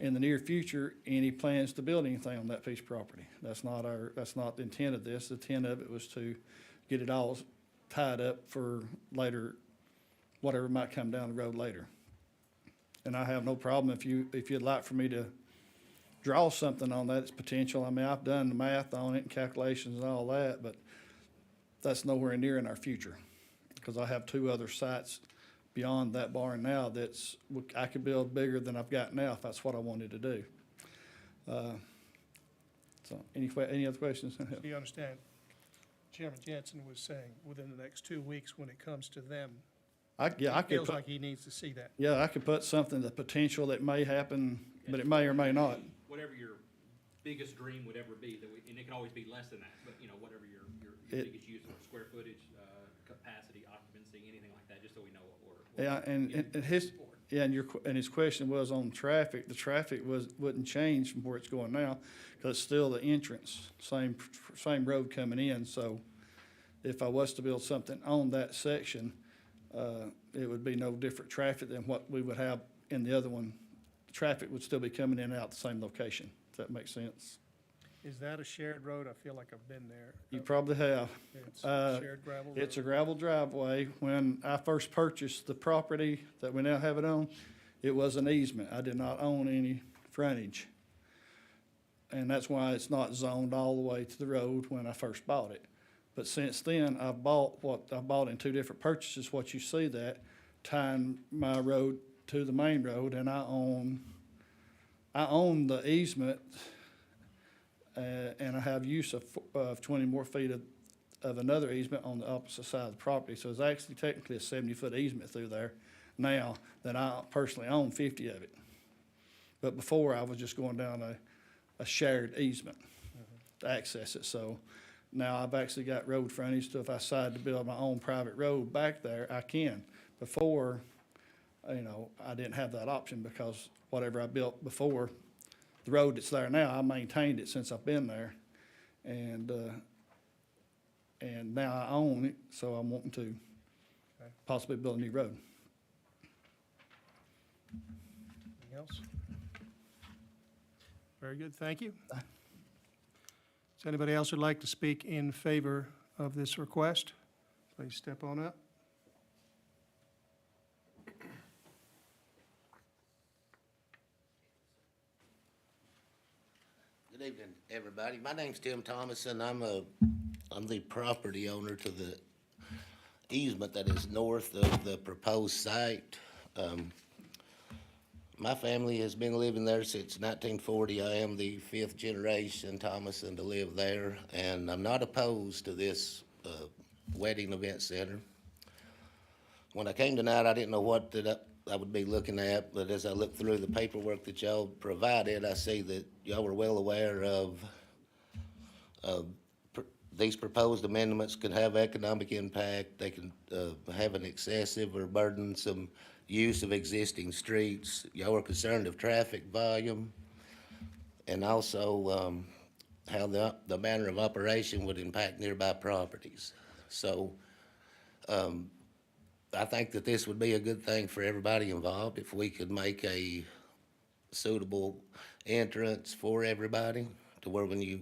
in the near future, any plans to build anything on that piece of property. That's not the intent of this. The intent of it was to get it all tied up for later, whatever might come down the road later. And I have no problem if you'd like for me to draw something on that, it's potential. I mean, I've done the math on it and calculations and all that, but that's nowhere near in our future. Because I have 2 other sites beyond that barn now I could build bigger than I've got now if that's what I wanted to do. So, any other questions? So you understand, Chairman Jensen was saying within the next 2 weeks when it comes to them, I he could feels put, like he needs to see that. yeah, I could put something, the potential that may happen, but it may or may not. Whatever your biggest dream would ever be, and it can always be less than that, but, you know, whatever your biggest use of square footage, capacity, occupancy, anything like that, just so we know what we're. Yeah, and his, yeah, and his question was on traffic. The traffic wouldn't change from where it's going now, because it's still the entrance, same road coming in. So if I was to build something on that section, it would be no different traffic than what we would have in the other one. Traffic would still be coming in and out the same location. Does that make sense? Is that a shared road? I feel like I've been there. You probably have. It's a shared gravel road. It's a gravel driveway. When I first purchased the property that we now have it on, it was an easement. I did not own any frontage. And that's why it's not zoned all the way to the road when I first bought it. But since then, I bought in 2 different purchases, what you see that, tying my road to the main road, and I own the easement, and I have use of 20 more feet of another easement on the opposite side of the property. So it's actually technically a 70-foot easement through there now that I personally own 50 of it. But before, I was just going down a shared easement to access it. So now I've actually got road frontage, so if I decide to build my own private road back there, I can. Before, you know, I didn't have that option because whatever I built before, the road that's there now, I maintained it since I've been there. And now I own it, so I'm wanting to possibly build a new road. Anything else? Very good, thank you. Is anybody else who'd like to speak in favor of this request? Please step on up. Good evening, everybody. My name's Tim Thomas, and I'm the property owner to the easement that is north of the proposed site. My family has been living there since 1940. I am the 5th generation Thomason to live there, and I'm not opposed to this wedding event center. When I came tonight, I didn't know what that I would be looking at, but as I look through the paperwork that y'all provided, I see that y'all were well aware of these proposed amendments could have economic impact. They can have an excessive or burdensome use of existing streets. Y'all are concerned of traffic volume and also how the manner of operation would impact nearby properties. So I think that this would be a good thing for everybody involved if we could make a suitable entrance for everybody to where when you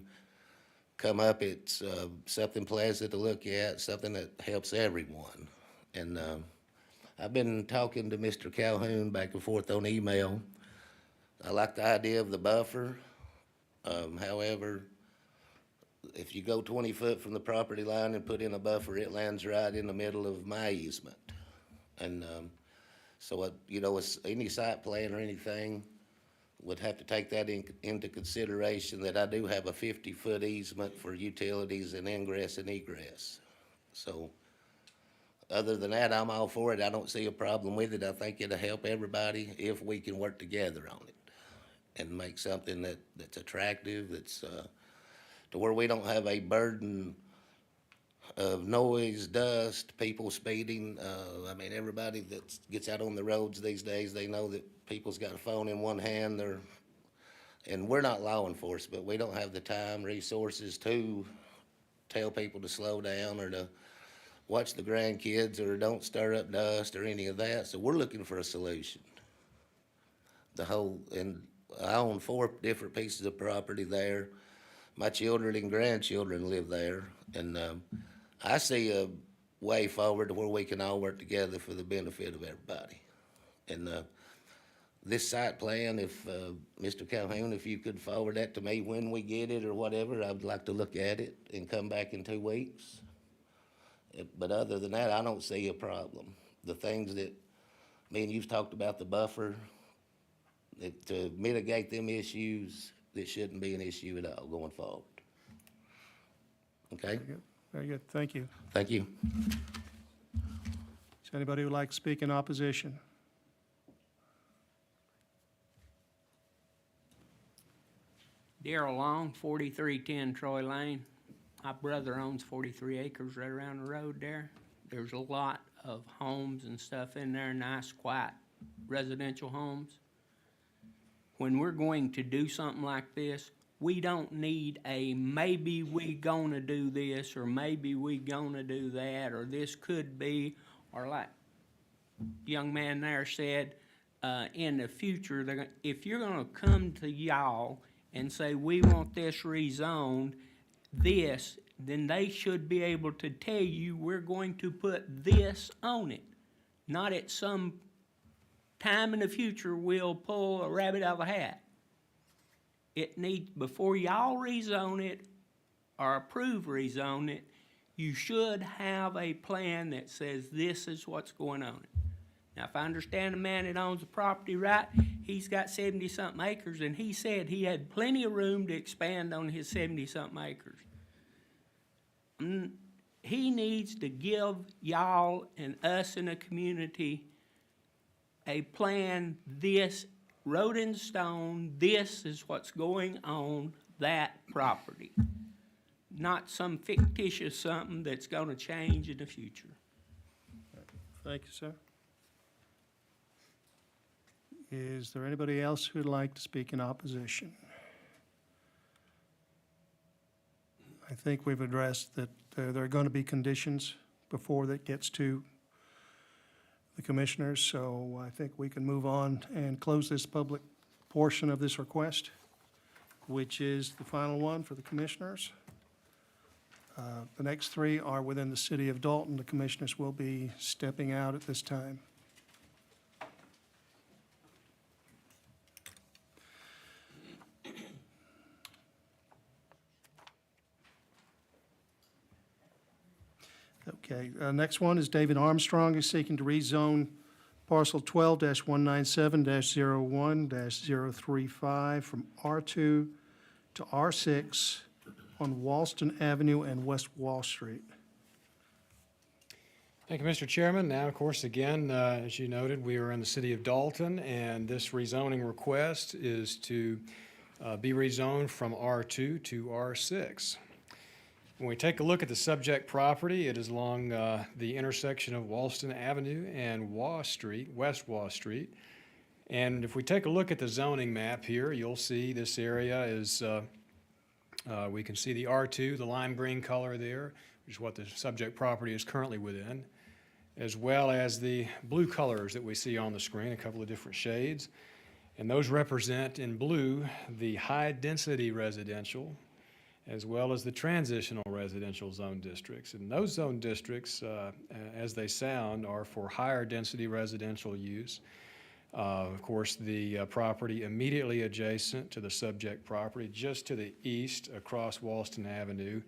come up, it's something pleasant to look at, something that helps everyone. And I've been talking to Mr. Calhoun back and forth on email. I like the idea of the buffer. However, if you go 20 foot from the property line and put in a buffer, it lands right in the middle of my easement. And so, you know, any site plan or anything would have to take that into consideration, that I do have a 50-foot easement for utilities and ingress and egress. So other than that, I'm all for it. I don't see a problem with it. I think it'll help everybody if we can work together on it and make something that's attractive, that's to where we don't have a burden of noise, dust, people speeding. I mean, everybody that gets out on the roads these days, they know that people's got a phone in one hand, and we're not law enforcement, but we don't have the time, resources to tell people to slow down or to watch the grandkids or don't stir up dust or any of that. So we're looking for a solution. And I own 4 different pieces of property there. My children and grandchildren live there, and I see a way forward to where we can all work together for the benefit of everybody. And this site plan, if Mr. Calhoun, if you could forward that to me when we get it or whatever, I would like to look at it and come back in 2 weeks. But other than that, I don't see a problem. The things that, me and you've talked about, the buffer, to mitigate them issues, that shouldn't be an issue at all going forward. Okay? Very good, thank you. Thank you. Is anybody who would like to speak in opposition? Darrell Long, 4310 Troy Lane. My brother owns 43 acres right around the road there. There's a lot of homes and stuff in there, nice, quiet residential homes. When we're going to do something like this, we don't need a maybe we gonna do this or maybe we gonna do that or this could be, or like the young man there said, in the future, if you're gonna come to y'all and say, we want this rezoned, then they should be able to tell you, we're going to put this on it. Not at some time in the future, we'll pull a rabbit out of a hat. It needs, before y'all rezone it or approve rezone it, you should have a plan that says this is what's going on it. Now, if I understand the man that owns the property right, he's got 70-something acres, and he said he had plenty of room to expand on his 70-something acres. He needs to give y'all and us in the community a plan, this, wrote in stone, this is what's going on that property. Not some fictitious something that's gonna change in the future. Thank you, sir. Is there anybody else who'd like to speak in opposition? I think we've addressed that there are going to be conditions before that gets to the commissioners, so I think we can move on and close this public portion of this request, which is the final one for the commissioners. The next 3 are within the city of Dalton. The commissioners will be stepping out at this time. Okay, next one is David Armstrong is seeking to rezone parcel 12-197-01-035 from R2 to R6 on Walston Avenue and West Wall Street. Thank you, Mr. Chairman. Now, of course, again, as you noted, we are in the city of Dalton, and this rezoning request is to be rezoned from R2 to R6. When we take a look at the subject property, it is along the intersection of Walston Avenue and West Wall Street. And if we take a look at the zoning map here, you'll see this area is, we can see the R2, the lime green color there, which is what the subject property is currently within, as well as the blue colors that we see on the screen, a couple of different shades. And those represent in blue the high-density residential, as well as the transitional residential zone districts. And those zone districts, as they sound, are for higher density residential use. Of course, the property immediately adjacent to the subject property, just to the east across Walston Avenue,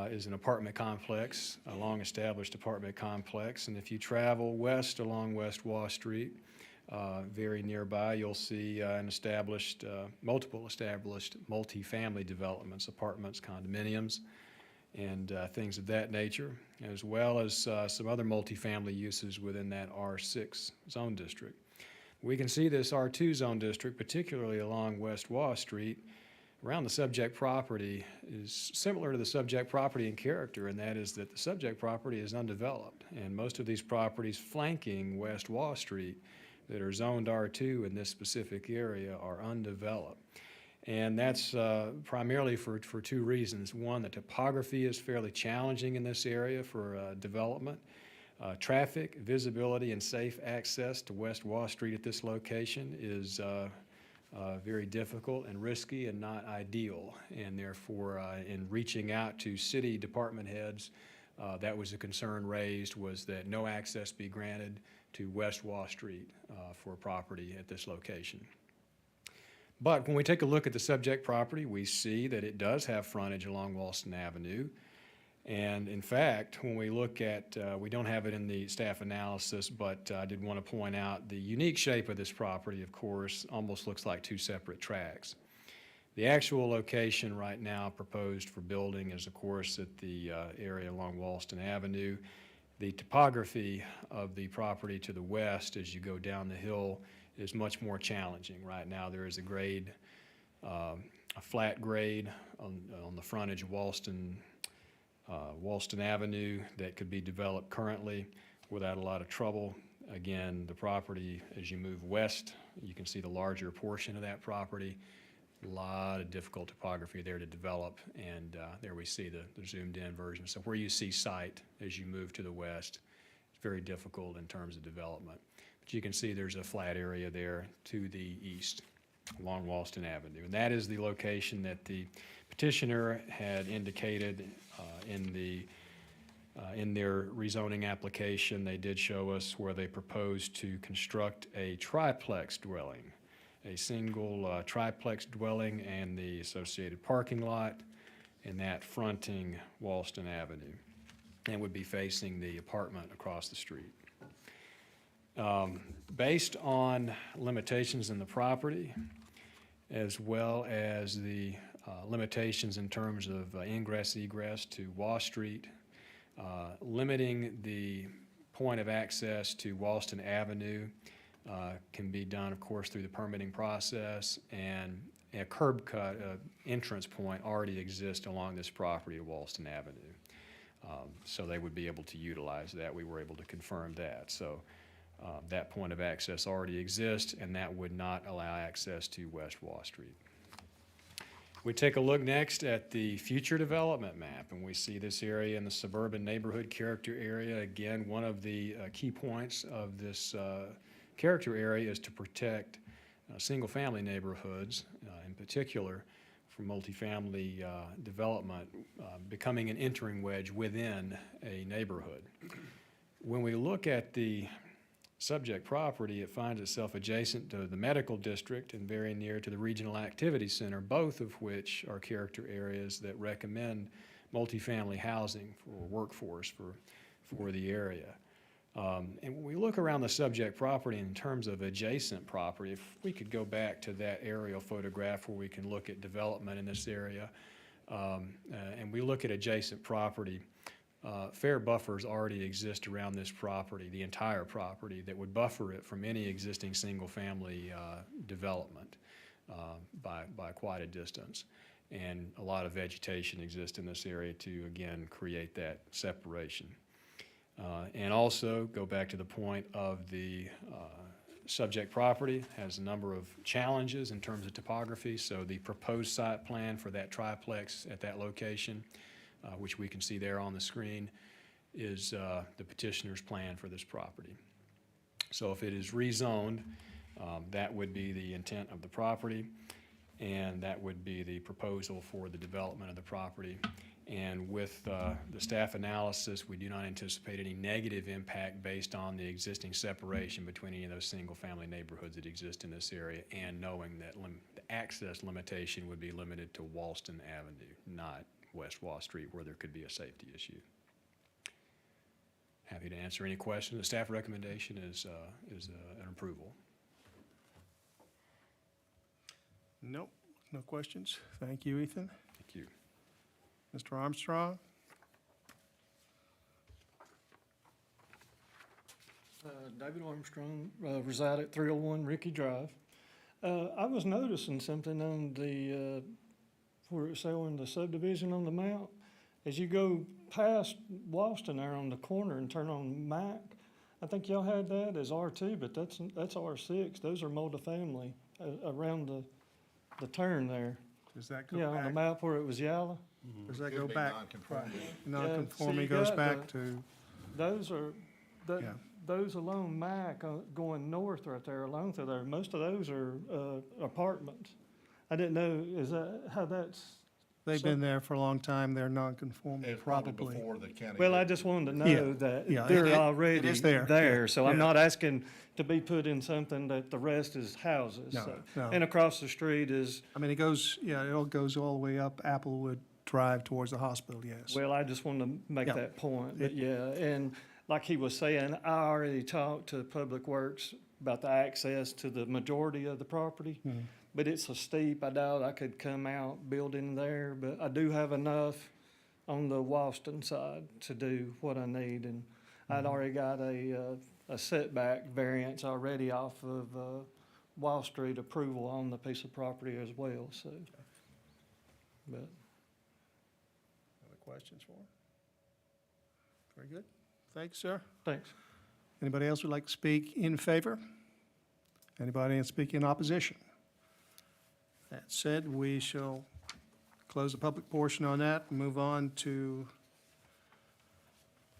is an apartment complex, a long-established apartment complex. And if you travel west along West Wall Street, very nearby, you'll see multiple established multifamily developments, apartments, condominiums, and things of that nature, as well as some other multifamily uses within that R6 zone district. We can see this R2 zone district, particularly along West Wall Street, around the subject property is similar to the subject property in character, and that is that the subject property is undeveloped. And most of these properties flanking West Wall Street that are zoned R2 in this specific area are undeveloped. And that's primarily for two reasons. One, the topography is fairly challenging in this area for development. Traffic, visibility, and safe access to West Wall Street at this location is very difficult and risky and not ideal. And therefore, in reaching out to city department heads, that was a concern raised, was that no access be granted to West Wall Street for property at this location. But when we take a look at the subject property, we see that it does have frontage along Walston Avenue. And in fact, when we look at, we don't have it in the staff analysis, but I did want to point out the unique shape of this property, of course, almost looks like two separate tracks. The actual location right now proposed for building is, of course, at the area along Walston Avenue. The topography of the property to the west as you go down the hill is much more challenging. Right now there is a grade, a flat grade on the frontage of Walston Avenue that could be developed currently without a lot of trouble. Again, the property, as you move west, you can see the larger portion of that property. A lot of difficult topography there to develop, and there we see the zoomed in version. So where you see site as you move to the west, it's very difficult in terms of development. But you can see there's a flat area there to the east along Walston Avenue. And that is the location that the petitioner had indicated in their rezoning application. They did show us where they proposed to construct a triplex dwelling, a single triplex dwelling and the associated parking lot, and that fronting Walston Avenue, and would be facing the apartment across the street. Based on limitations in the property, as well as the limitations in terms of ingress, egress to Wall Street, limiting the point of access to Walston Avenue can be done, of course, through the permitting process, and a curb cut entrance point already exists along this property of Walston Avenue. So they would be able to utilize that. We were able to confirm that. So that point of access already exists, and that would not allow access to West Wall Street. We take a look next at the future development map, and we see this area in the suburban neighborhood character area. Again, one of the key points of this character area is to protect single-family neighborhoods, in particular for multifamily development, becoming an entering wedge within a neighborhood. When we look at the subject property, it finds itself adjacent to the medical district and very near to the regional activity center, both of which are character areas that recommend multifamily housing for workforce for the area. And when we look around the subject property in terms of adjacent property, if we could go back to that aerial photograph where we can look at development in this area, and we look at adjacent property, fair buffers already exist around this property, the entire property, that would buffer it from any existing single-family development by quite a distance. And a lot of vegetation exists in this area to, again, create that separation. And also, go back to the point of the subject property has a number of challenges in terms of topography. So the proposed site plan for that triplex at that location, which we can see there on the screen, is the petitioner's plan for this property. So if it is rezoned, that would be the intent of the property, and that would be the proposal for the development of the property. And with the staff analysis, we do not anticipate any negative impact based on the existing separation between any of those single-family neighborhoods that exist in this area, and knowing that the access limitation would be limited to Walston Avenue, not West Wall Street, where there could be a safety issue. Happy to answer any questions. The staff recommendation is an approval. Nope, no questions. Thank you, Ethan. Thank you. Mr. Armstrong? David Armstrong, reside at 301 Ricky Drive. I was noticing something on the where it's showing the subdivision on the map. As you go past Boston there on the corner and turn on Mac, I think y'all had that as R2, but that's R6. Those are multifamily around the turn there. Does that go Yeah, on the back? map where it was yellow. Does that Could go be back? non-conforming. Non-conforming you goes got back the- to, Those are, Yeah. those along Mac going north right there, along through there, most of those are apartments. I didn't know, is that how that's? they've been there for a long time, they're non-conforming, It's probably probably. before the county. Well, I just wanted to Yeah, know that yeah, they're it already is there, there, so I'm yeah. not asking to be put in something that the rest is houses. No, so. no. And across the street is, I mean, it goes, yeah, it all goes all the way up Applewood Drive towards the hospital, yes. well, I just wanted to make Yeah. that point, but yeah, and like he was saying, I already talked to Public Works about the access to the majority of the property, Mhm. but it's so steep, I doubt I could come out building there, but I do have enough on the Walston side to do what I need, and I'd already got a setback variance already off of Wall Street approval on the piece of property as well, so. But Other questions for him? Very good. Thanks, sir. thanks. Anybody else would like to speak in favor? Anybody speak in opposition? That said, we shall close the public portion on that and move on to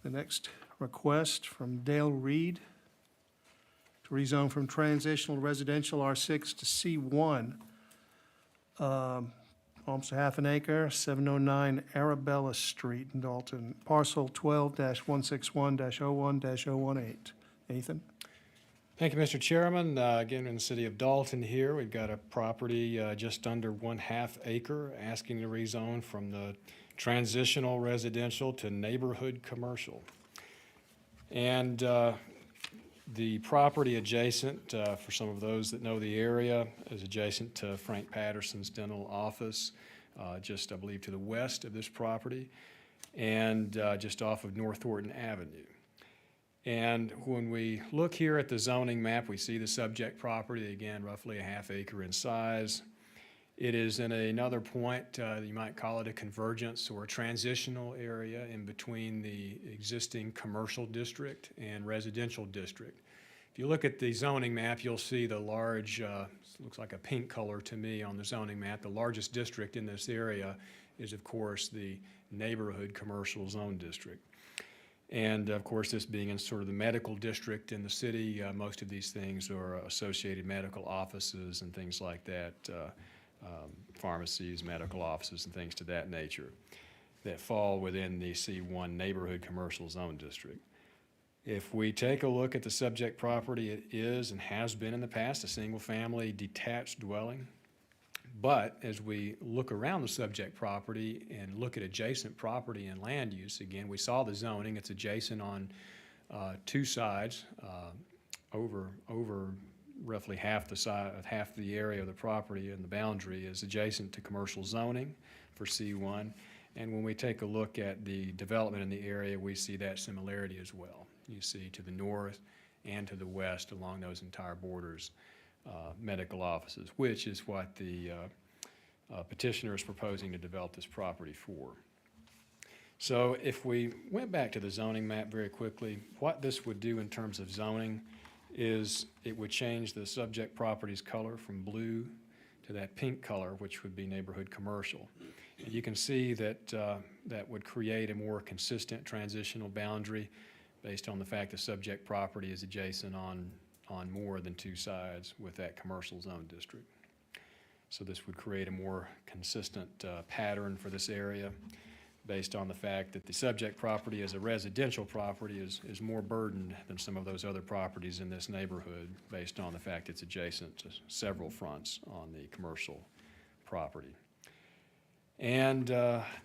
the next request from Dale Reed to rezone from transitional residential R6 to C1. Almost a half an acre, 709 Arabella Street in Dalton, parcel 12-161-01-018. Ethan? Thank you, Mr. Chairman. Again, in the city of Dalton here, we've got a property just under 1/2 acre, asking to rezone from the transitional residential to neighborhood commercial. And the property adjacent, for some of those that know the area, is adjacent to Frank Patterson's dental office, just, I believe, to the west of this property, and just off of North Thornton Avenue. And when we look here at the zoning map, we see the subject property, again, roughly a 1/2 acre in size. It is in another point, you might call it a convergence or a transitional area in between the existing commercial district and residential district. If you look at the zoning map, you'll see the large, looks like a pink color to me on the zoning map. The largest district in this area is, of course, the neighborhood commercial zone district. And of course, this being in sort of the medical district in the city, most of these things are associated medical offices and things like that, pharmacies, medical offices, and things to that nature that fall within the C1 neighborhood commercial zone district. If we take a look at the subject property, it is and has been in the past a single-family detached dwelling. But as we look around the subject property and look at adjacent property and land use, again, we saw the zoning. It's adjacent on two sides, over roughly half the area of the property, and the boundary is adjacent to commercial zoning for C1. And when we take a look at the development in the area, we see that similarity as well. You see to the north and to the west along those entire borders, medical offices, which is what the petitioner is proposing to develop this property for. So if we went back to the zoning map very quickly, what this would do in terms of zoning is it would change the subject property's color from blue to that pink color, which would be neighborhood commercial. And you can see that that would create a more consistent transitional boundary based on the fact the subject property is adjacent on more than two sides with that commercial zone district. So this would create a more consistent pattern for this area based on the fact that the subject property as a residential property is more burdened than some of those other properties in this neighborhood based on the fact it's adjacent to several fronts on the commercial property. And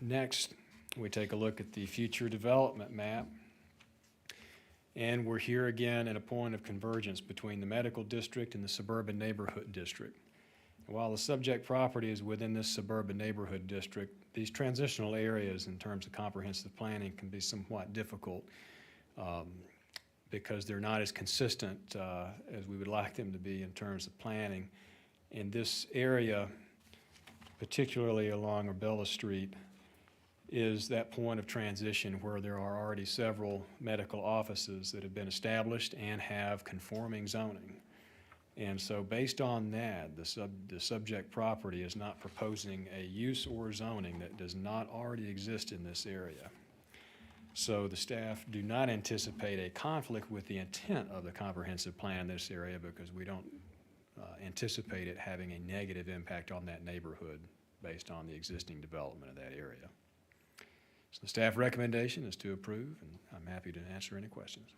next, we take a look at the future development map. And we're here again at a point of convergence between the medical district and the suburban neighborhood district. And while the subject property is within this suburban neighborhood district, these transitional areas in terms of comprehensive planning can be somewhat difficult because they're not as consistent as we would like them to be in terms of planning. And this area particularly along Arbella Street, is that point of transition where there are already several medical offices that have been established and have conforming zoning. And so based on that, the subject property is not proposing a use or zoning that does not already exist in this area. So the staff do not anticipate a conflict with the intent of the comprehensive plan in this area because we don't anticipate it having a negative impact on that neighborhood based on the existing development of that area. So the staff recommendation is to approve, and I'm happy to answer any questions.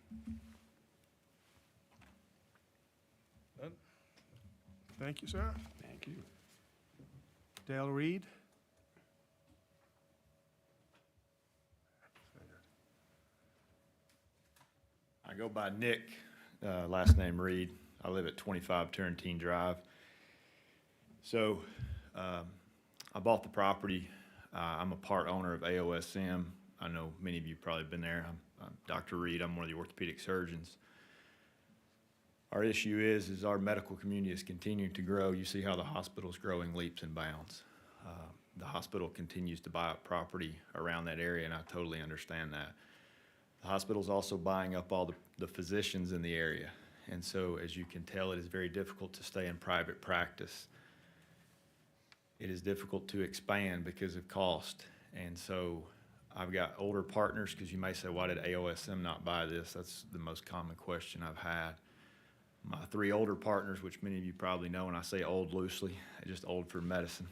Thank you, sir. Thank you. Dale Reed? I go by Nick, last name Reed. I live at 25 Turrentine Drive. So I bought the property. I'm a part owner of AOSM. I know many of you probably been there. I'm Dr. Reed. I'm one of the orthopedic surgeons. Our issue is our medical community is continuing to grow. You see how the hospital's growing leaps and bounds. The hospital continues to buy up property around that area, and I totally understand that. The hospital's also buying up all the physicians in the area. And so, as you can tell, it is very difficult to stay in private practice. It is difficult to expand because of cost. And so I've got older partners, because you may say, why did AOSM not buy this? That's the most common question I've had. My three older partners, which many of you probably know, and I say old loosely, just old for medicine,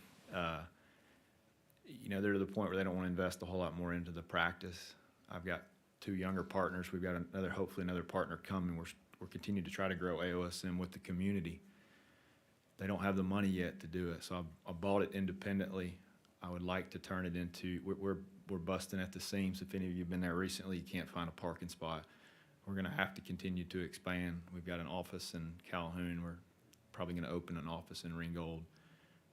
you know, they're to the point where they don't want to invest a whole lot more into the practice. I've got two younger partners. We've got hopefully another partner coming. We're continuing to try to grow AOSM with the community. They don't have the money yet to do it, so I bought it independently. I would like to turn it into, we're busting at the seams. If any of you have been there recently, you can't find a parking spot. We're gonna have to continue to expand. We've got an office in Calhoun. We're probably gonna open an office in Ringgold.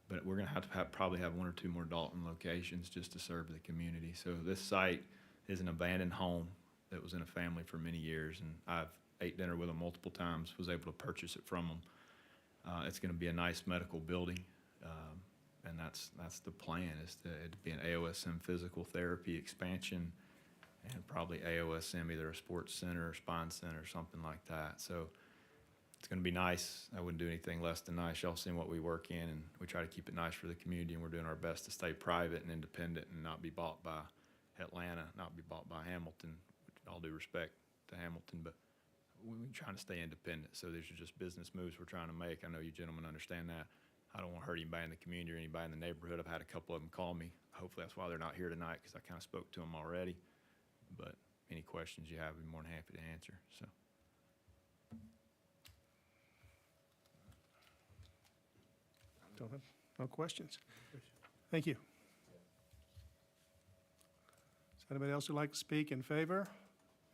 But we're gonna have to probably have one or two more Dalton locations just to serve the community. So this site is an abandoned home that was in a family for many years, and I've ate dinner with them multiple times, was able to purchase it from them. It's gonna be a nice medical building, and that's the plan, is to be an AOSM physical therapy expansion, and probably AOSM, either a sports center or spine center or something like that. So it's gonna be nice. I wouldn't do anything less than nice. Y'all seen what we work in, and we try to keep it nice for the community, and we're doing our best to stay private and independent and not be bought by Atlanta, not be bought by Hamilton, with all due respect to Hamilton, but we're trying to stay independent. So these are just business moves we're trying to make. I know you gentlemen understand that. I don't want to hurt anybody in the community or anybody in the neighborhood. I've had a couple of them call me. Hopefully that's why they're not here tonight, because I kind of spoke to them already. But any questions you have, I'd be more than happy to answer, so. Don't have, no questions. Thank you. Is anybody else who'd like to speak in favor?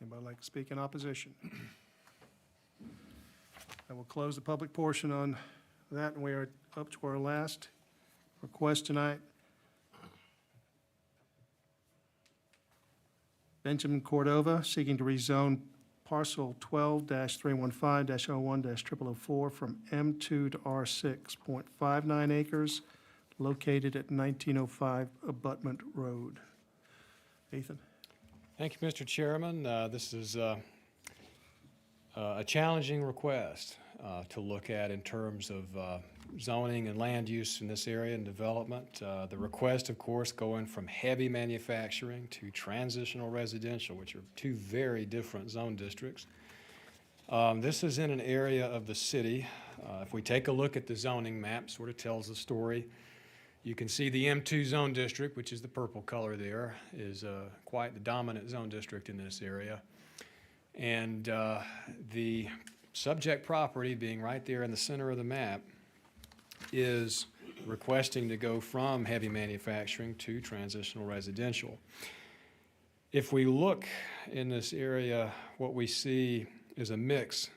Anybody like to speak in opposition? I will close the public portion on that, and we are up to our last request tonight. Benjamin Cordova seeking to rezone parcel 12-315-01-0004 from M2 to R6, 0.59 acres, located at 1905 Abutment Road. Ethan? Thank you, Mr. Chairman. This is a challenging request to look at in terms of zoning and land use in this area and development. The request, of course, going from heavy manufacturing to transitional residential, which are two very different zone districts. This is in an area of the city. If we take a look at the zoning map, sort of tells the story. You can see the M2 zone district, which is the purple color there, is quite the dominant zone district in this area. And the subject property, being right there in the center of the map, is requesting to go from heavy manufacturing to transitional residential. If we look in this area, what we see is a mix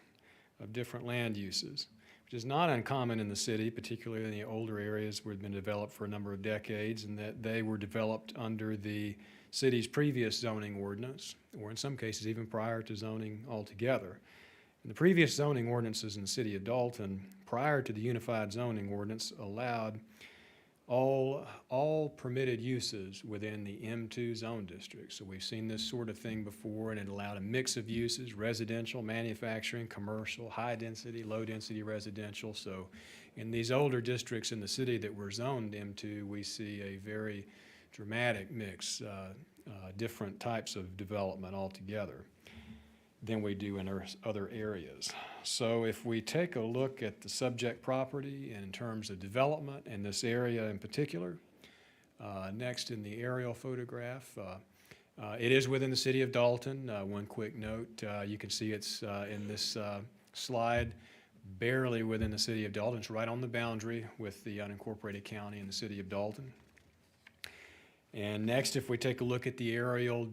of different land uses, which is not uncommon in the city, particularly in the older areas where they've been developed for a number of decades, and that they were developed under the city's previous zoning ordinance, or in some cases even prior to zoning altogether. And the previous zoning ordinances in the city of Dalton, prior to the unified zoning ordinance, allowed all permitted uses within the M2 zone district. So we've seen this sort of thing before, and it allowed a mix of uses: residential, manufacturing, commercial, high density, low density residential. So in these older districts in the city that were zoned M2, we see a very dramatic mix, different types of development altogether than we do in other areas. So if we take a look at the subject property in terms of development in this area in particular, next in the aerial photograph, it is within the city of Dalton. One quick note, you can see it's in this slide, barely within the city of Dalton. It's right on the boundary with the unincorporated county and the city of Dalton. And next, if we take a look at the aerial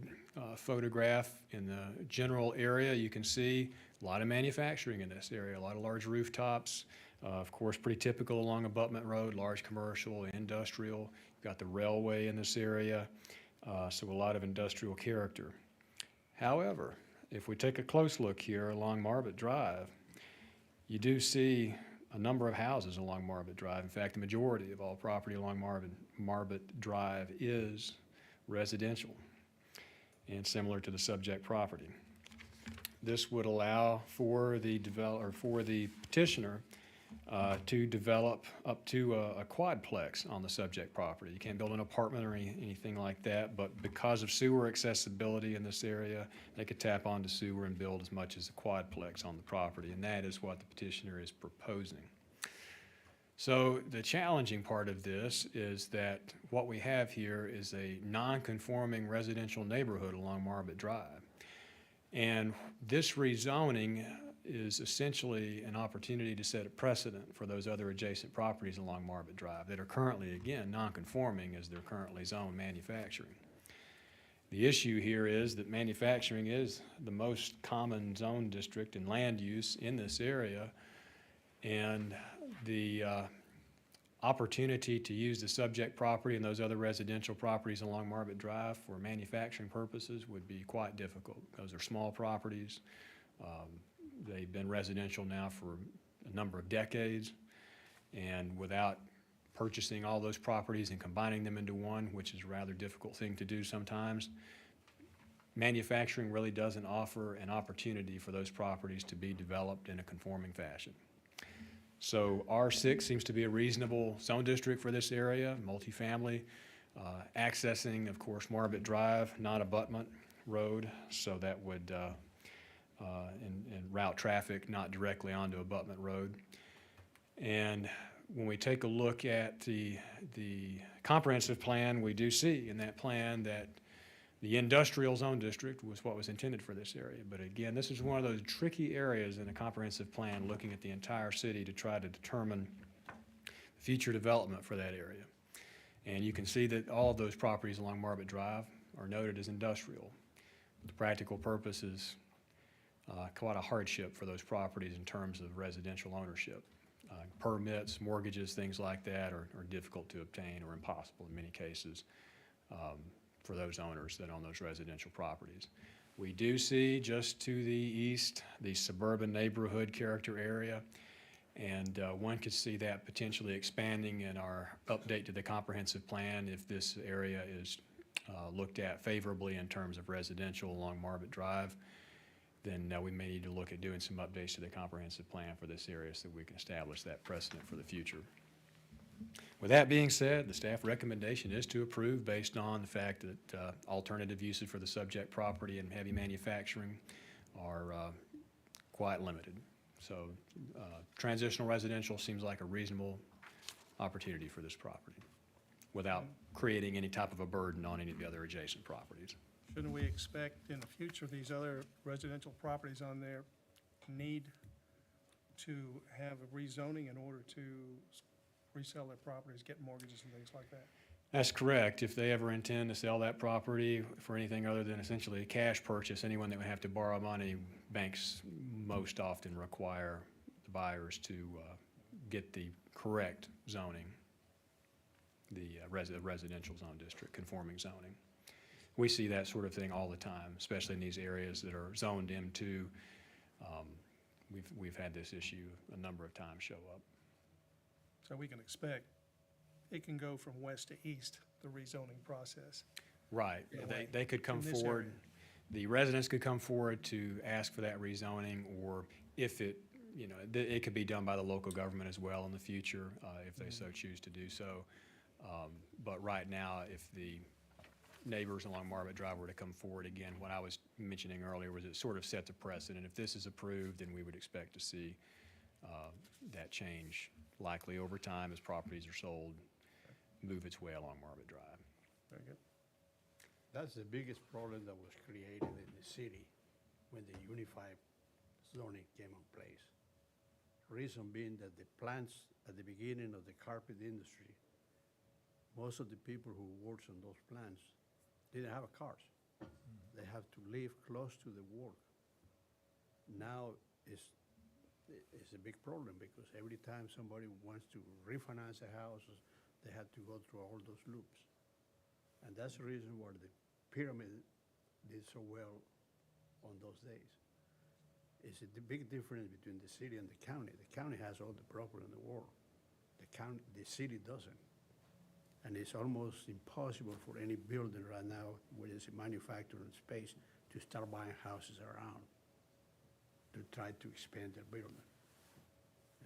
photograph in the general area, you can see a lot of manufacturing in this area, a lot of large rooftops, of course, pretty typical along Abutment Road, large commercial, industrial. You've got the railway in this area, so a lot of industrial character. However, if we take a close look here along Marbut Drive, you do see a number of houses along Marbut Drive. In fact, the majority of all property along Marbut Drive is residential and similar to the subject property. This would allow for the petitioner to develop up to a quadplex on the subject property. You can't build an apartment or anything like that, but because of sewer accessibility in this area, they could tap onto sewer and build as much as a quadplex on the property, and that is what the petitioner is proposing. So the challenging part of this is that what we have here is a non-conforming residential neighborhood along Marbut Drive. And this rezoning is essentially an opportunity to set a precedent for those other adjacent properties along Marbut Drive that are currently, again, non-conforming as they're currently zoned manufacturing. The issue here is that manufacturing is the most common zone district and land use in this area, and the opportunity to use the subject property and those other residential properties along Marbut Drive for manufacturing purposes would be quite difficult. Those are small properties. They've been residential now for a number of decades, and without purchasing all those properties and combining them into one, which is a rather difficult thing to do sometimes, manufacturing really doesn't offer an opportunity for those properties to be developed in a conforming fashion. So R6 seems to be a reasonable zone district for this area, multifamily, accessing, of course, Marbut Drive, not Abutment Road, so that would and route traffic not directly onto Abutment Road. And when we take a look at the comprehensive plan, we do see in that plan that the industrial zone district was what was intended for this area. But again, this is one of those tricky areas in a comprehensive plan, looking at the entire city to try to determine future development for that area. And you can see that all of those properties along Marbut Drive are noted as industrial. The practical purpose is quite a hardship for those properties in terms of residential ownership. Permits, mortgages, things like that are difficult to obtain or impossible in many cases for those owners that own those residential properties. We do see just to the east the suburban neighborhood character area, and one could see that potentially expanding in our update to the comprehensive plan if this area is looked at favorably in terms of residential along Marbut Drive. Then we may need to look at doing some updates to the comprehensive plan for this area so we can establish that precedent for the future. With that being said, the staff recommendation is to approve based on the fact that alternative uses for the subject property and heavy manufacturing are quite limited. So transitional residential seems like a reasonable opportunity for this property without creating any type of a burden on any of the other adjacent properties. Shouldn't we expect in the future these other residential properties on there need to have a rezoning in order to resell their properties, get mortgages and things like that? That's correct. If they ever intend to sell that property for anything other than essentially a cash purchase, anyone that would have to borrow money, banks most often require the buyers to get the correct zoning, the residential zone district, conforming zoning. We see that sort of thing all the time, especially in these areas that are zoned M2. We've had this issue a number of times show up. So we can expect it can go from west to east, the rezoning process. Right, Right. they could come In this forward, area. the residents could come forward to ask for that rezoning, or if it, you know, it could be done by the local government as well in the future, if they so choose to do so. But right now, if the neighbors along Margaret Drive were to come forward again, what I was mentioning earlier was it sort of sets a precedent. If this is approved, then we would expect to see that change likely over time as properties are sold, move its way along Margaret Drive. Very good. That's the biggest problem that was created in the city when the unified zoning came in place. Reason being that the plants at the beginning of the carpet industry, most of the people who worked on those plants didn't have cars. They have to live close to the work. Now it's a big problem because every time somebody wants to refinance a house, they have to go through all those loops. And that's the reason why the pyramid did so well on those days. It's a big difference between the city and the county. The county has all the property in the world. The city doesn't. And it's almost impossible for any building right now, where there's a manufacturing space, to start buying houses around to try to expand their building.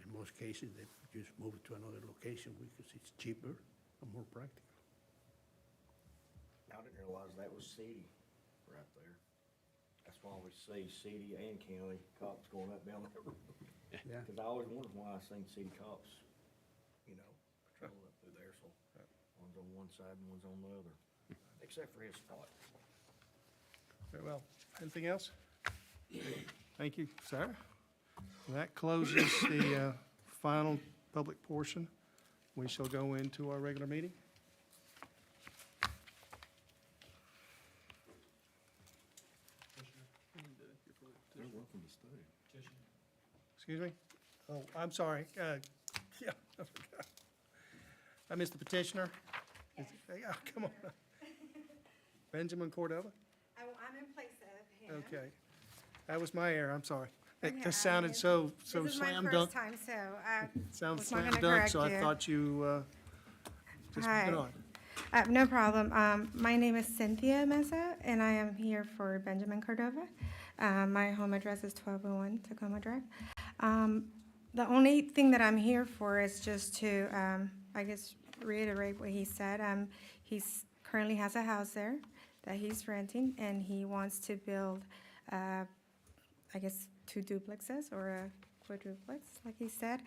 In most cases, they just move to another location because it's cheaper and more practical. I didn't realize that was city right there. That's why we see city and county cops going up down that road. Yeah. Cause I always wondered why I seen city cops, patrolling up through there, so one's on one side and one's on the other, except for his spot. Very well. Anything else? Thank you, Sarah. That closes the final public portion. We shall go into our regular meeting. They're welcome to stay. Excuse me? Oh, I'm sorry. Yeah, I forgot. I missed the petitioner. Yeah, come on. Benjamin Cordova? I'm in place of him. Okay. That was my error, I'm sorry. It Yeah, just sounded so This is slam my dunk. first time, so I Sounds was not slam gonna dunk, correct so I you. thought you, just Hi. put it on. No problem. My name is Cynthia Meza, and I am here for Benjamin Cordova. My home address is 1201 Tacoma Drive. The only thing that I'm here for is just to, I guess, reiterate what he said. He's currently has a house there that he's renting, and he wants to build, I guess, 2 duplexes or a quadruplex, like he said.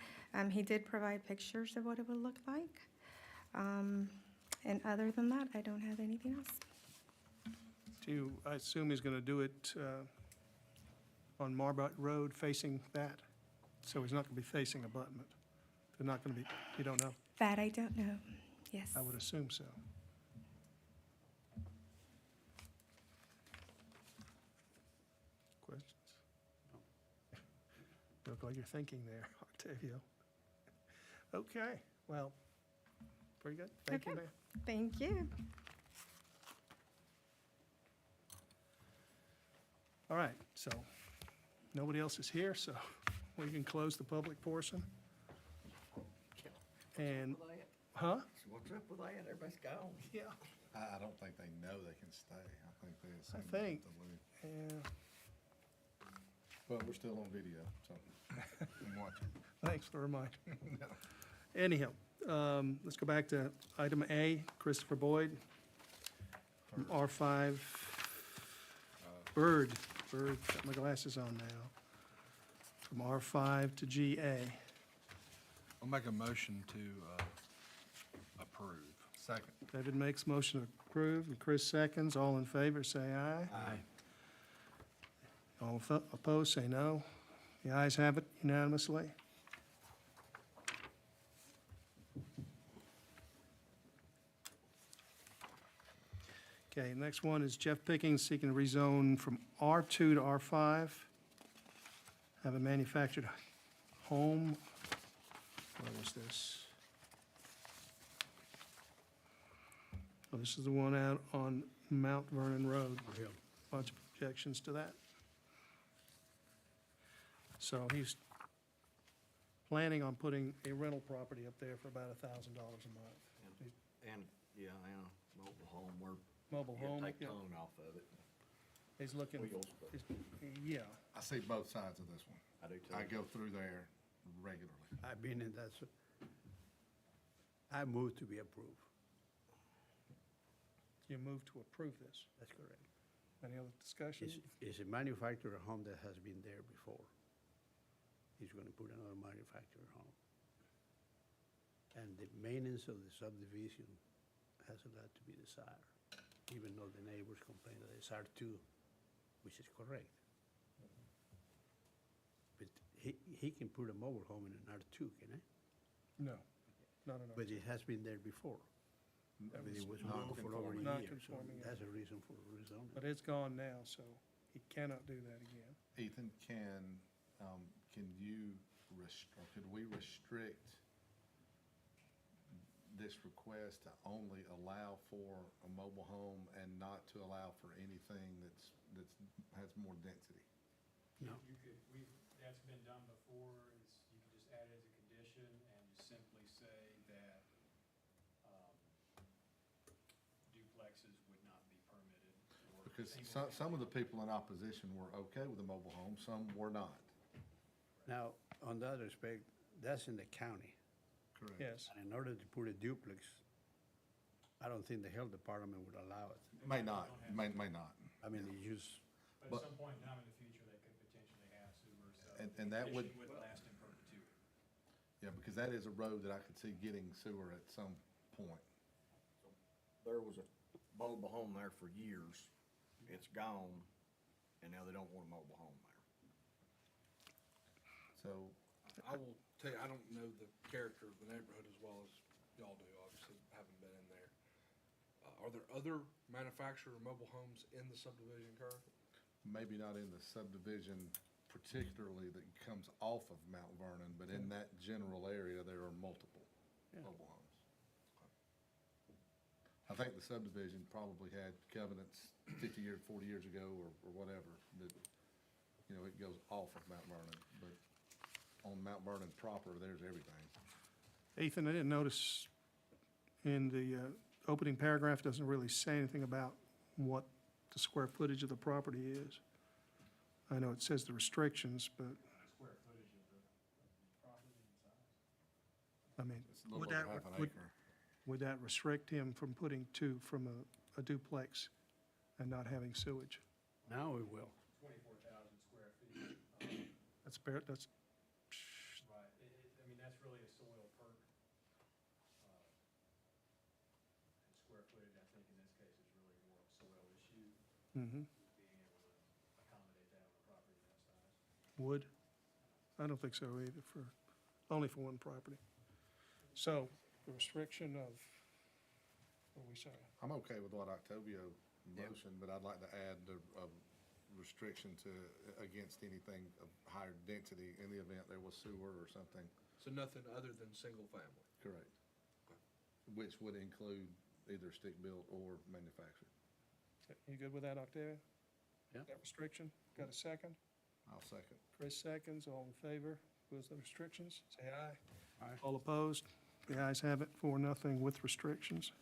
He did provide pictures of what it would look like. And other than that, I don't have anything else. I assume he's going to do it on Marbot Road facing that? So he's not going to be facing abutment? They're not going to be, you don't know? That I don't know. Yes. I would assume so. Questions? Look like you're thinking there, Octavio. Okay, well, pretty good. Thank you, Okay. ma'am. Thank you. All right, so nobody else is here, so we can close the public portion. And, huh? What's up with that? Everybody's gone. Yeah. I don't think they know they can stay. I think they assume I they think, have to leave. yeah, But we're still on video, so you can watch it. thanks for reminding me. Anyhow, let's go back to item A, Christopher Boyd, from R5, Bird, got my glasses on now, from R5 to GA. I'll make a motion to approve. Second. David makes motion to approve, and Chris seconds. All in favor, say aye. Aye. All opposed, say no. The ayes have it unanimously. Okay, next one is Jeff Pickens seeking to rezone from R2 to R5. Have a manufactured home. Where was this? Oh, this is the one out on Mount Vernon Road. Bunch of objections to that. So he's planning on putting a rental property up there for about $1,000 a month. And, yeah, and a mobile home where Mobile you home, take yeah. tongue off of it. He's looking, Wheels, but- yeah. I see both sides of this one. I do too. I go through there regularly. I've been in that, I moved to be approved. You move to approve this. That's correct. Any other discussion? It's a manufactured home that has been there before. He's gonna put another manufactured home. And the maintenance of the subdivision has a lot to be desired, even though the neighbors complain that it's R2, which is correct. But he can put a mobile home in an R2, can he? No, no, no, no. But it has been there before. I mean, it was moved for over a year, so Non-conforming, yeah. that's a reason for rezoning. But it's gone now, so he cannot do that again. Ethan, can you or could we restrict this request to only allow for a mobile home and not to allow for anything has more density? No. You could, that's been done before, you could just add it as a condition and just simply say that, duplexes would not be permitted. Or Because single some of the people in opposition were okay with the mobile home, some were not. Now, on that respect, that's in the county. Correct. Yes. And in order to put a duplex, I don't think the health department would allow it. May not, may not. I mean, you use, But at some point in time in the future, they could potentially have sewer, so. And that would- condition would last in perpetuity. Yeah, because that is a road that I could see getting sewer at some point. There was a mobile home there for years. It's gone, and now they don't want a mobile home there. So, I will tell you, I don't know the character of the neighborhood as well as y'all do, obviously, haven't been in there. Are there other manufactured mobile homes in the subdivision currently? maybe not in the subdivision particularly that comes off of Mount Vernon, but in that general area, there are multiple mobile homes. I think the subdivision probably had covenants 40 years ago or whatever, that, you know, it goes off of Mount Vernon, but on Mount Vernon proper, there's everything. Ethan, I didn't notice in the opening paragraph, it doesn't really say anything about what the square footage of the property is. I know it says the restrictions, but, Square footage of the property and size. I mean, It's a little would over that, half an would, acre. would that restrict him from putting two from a duplex and not having sewage? now it will. 24,000 square feet. That's bare, that's, Right, I mean, that's really a soil perk. And square footage, I think in this case, is really more of a soil issue, mm-hmm, being able to accommodate that on a property that size. would. I don't think so either only for one property. So, the restriction of, what do we say? I'm okay with what Octavio motioned, but I'd like to add a restriction against anything of higher density in the event there was sewer or something. So nothing other than single family? Correct. Which would include either stick-built or manufactured. You good with that, Octavia? Yeah. That restriction? Got a second? I'll second. Chris seconds, all in favor with the restrictions, say aye. Aye. All opposed? The ayes have it, 4-0 with restrictions.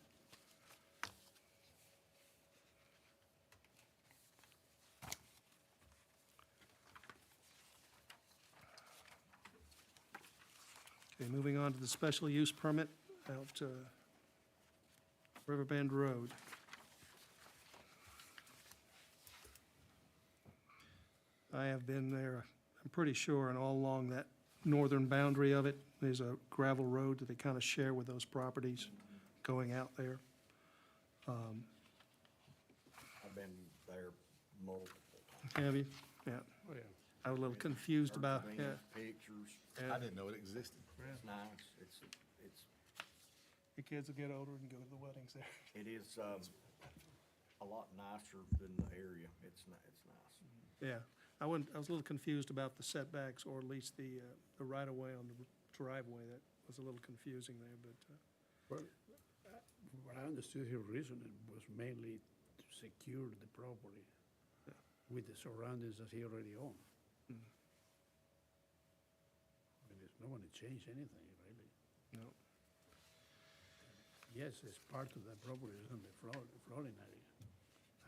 Okay, moving on to the special use permit out Riverbend Road. I have been there, I'm pretty sure, and all along that northern boundary of it, there's a gravel road that they kind of share with those properties going out there. I've been there multiple times. Have you? Yeah. Oh, yeah. I was a little confused about, yeah. Pictures, Yeah. I didn't know it existed. it's nice, it's, The kids will get older and go to the weddings there. it is, a lot nicer than the area, it's nice. Yeah. I was a little confused about the setbacks, or at least the right-of-way on the driveway. That was a little confusing there, but, Well, what I understood his reasoning was mainly to secure the property with the surroundings that he already owned. Mm. And it's not gonna change anything, really. No. Yes, it's part of the property, is in the flooding area.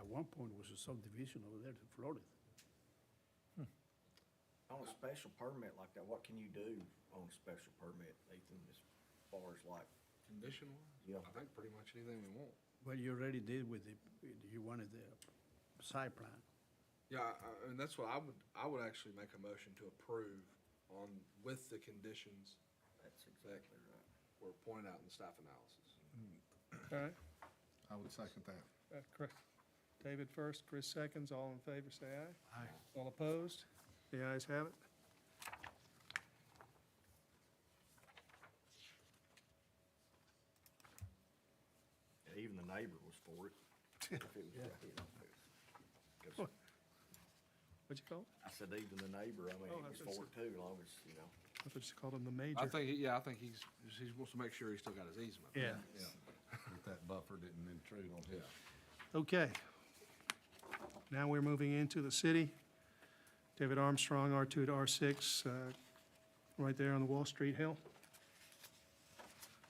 At one point, it was a subdivision over there to flood it. On a special permit like that, what can you do on a special permit, Ethan, as far as like, Conditional, Yeah. I think pretty much anything we want. Well, you already did with you wanted the site plan. Yeah, and that's what I would actually make a motion to approve on, with the conditions that's exactly right. were pointed out in the staff analysis. All right. I would second that. Chris, David first, Chris seconds. All in favor, say aye. Aye. All opposed? The ayes have it. Yeah, even the neighbor was for it. If it was, you know, 'cause What'd you call it? I said even the neighbor, I mean, Oh, he was that's what for it too, as long as, you know. I thought you called him the major. I think he wants to make sure he still got his easement. Yeah. Yeah. That that buffer didn't intrude on him. Okay. Now we're moving into the city. David Armstrong, R2 to R6, right there on the Wall Street Hill.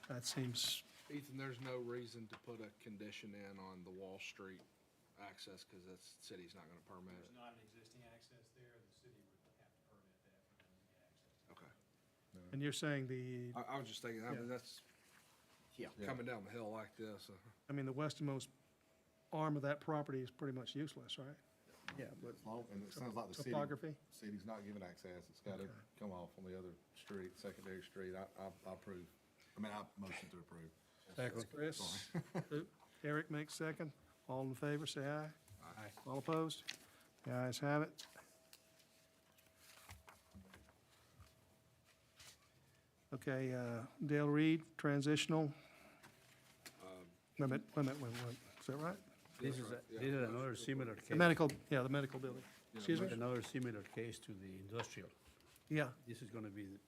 That seems, Ethan, there's no reason to put a condition in on the Wall Street access, because that's, the city's not gonna permit There's it. not an existing access there, the city would have to permit that for them to get access. Okay. and you're saying the, I was just thinking, I mean, that's Yeah. coming down the hill like this. I mean, the westernmost arm of that property is pretty much useless, right? Yeah, but And it sounds like the city, Topography? city's not giving access. It's gotta come off on the other street, secondary street. I approve. I mean, I motion to approve. second. Chris, Eric makes second. All in favor, say aye. Aye. All opposed? The ayes have it. Okay, Dale Reed, transitional. Wait a minute, is that right? This is, another similar case. The medical, yeah, the medical building. Excuse me? Another similar case to the industrial. Yeah, This is gonna be,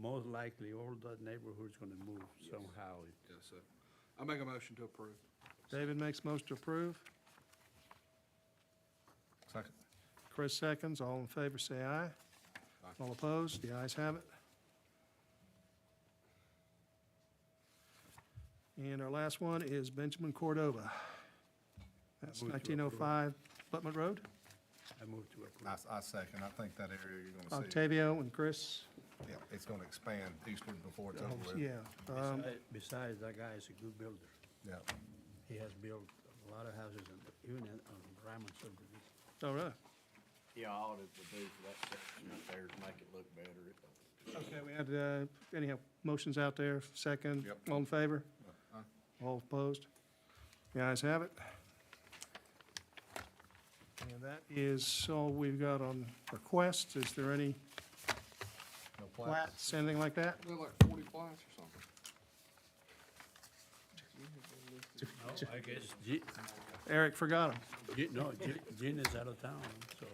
most likely, all that neighborhood's gonna move somehow. Yeah, so, I make a motion to approve. David makes most to approve. Second. Chris seconds. All in favor, say aye. All opposed? The ayes have it. And our last one is Benjamin Cordova. That's Move to 1905 Butman Road. I move to approve. I second. I think that area you're gonna see, Octavio and Chris. yeah, it's gonna expand eastward before it's over with. Yeah. Besides, that guy is a good builder. Yeah. He has built a lot of houses, even on Raymond subdivision. Oh, really? Yeah, all it would do for that section up there is make it look better. It don't. Okay, we had, anyhow, motions out there, second. Yep. All in favor? Aye. All opposed? The ayes have it. And that is all we've got on requests. Is there any No plats, anything like that? They're like 40 plats or something. I guess Eric forgot them. Jean is out of town, so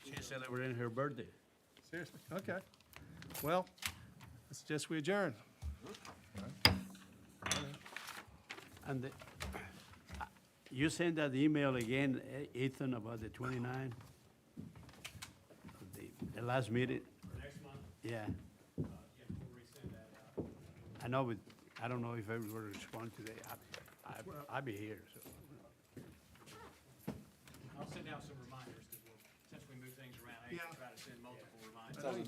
she's celebrating her birthday. Seriously? Okay. Well, I suggest we adjourn. And you sent that email again, Ethan, about the 29? The last meeting? Next month, Yeah. yeah, we'll resend that out. I know, but I don't know if everyone will respond today. I'll be here, so. I'll send out some reminders, because since we move things around, I Yeah. try to send multiple reminders.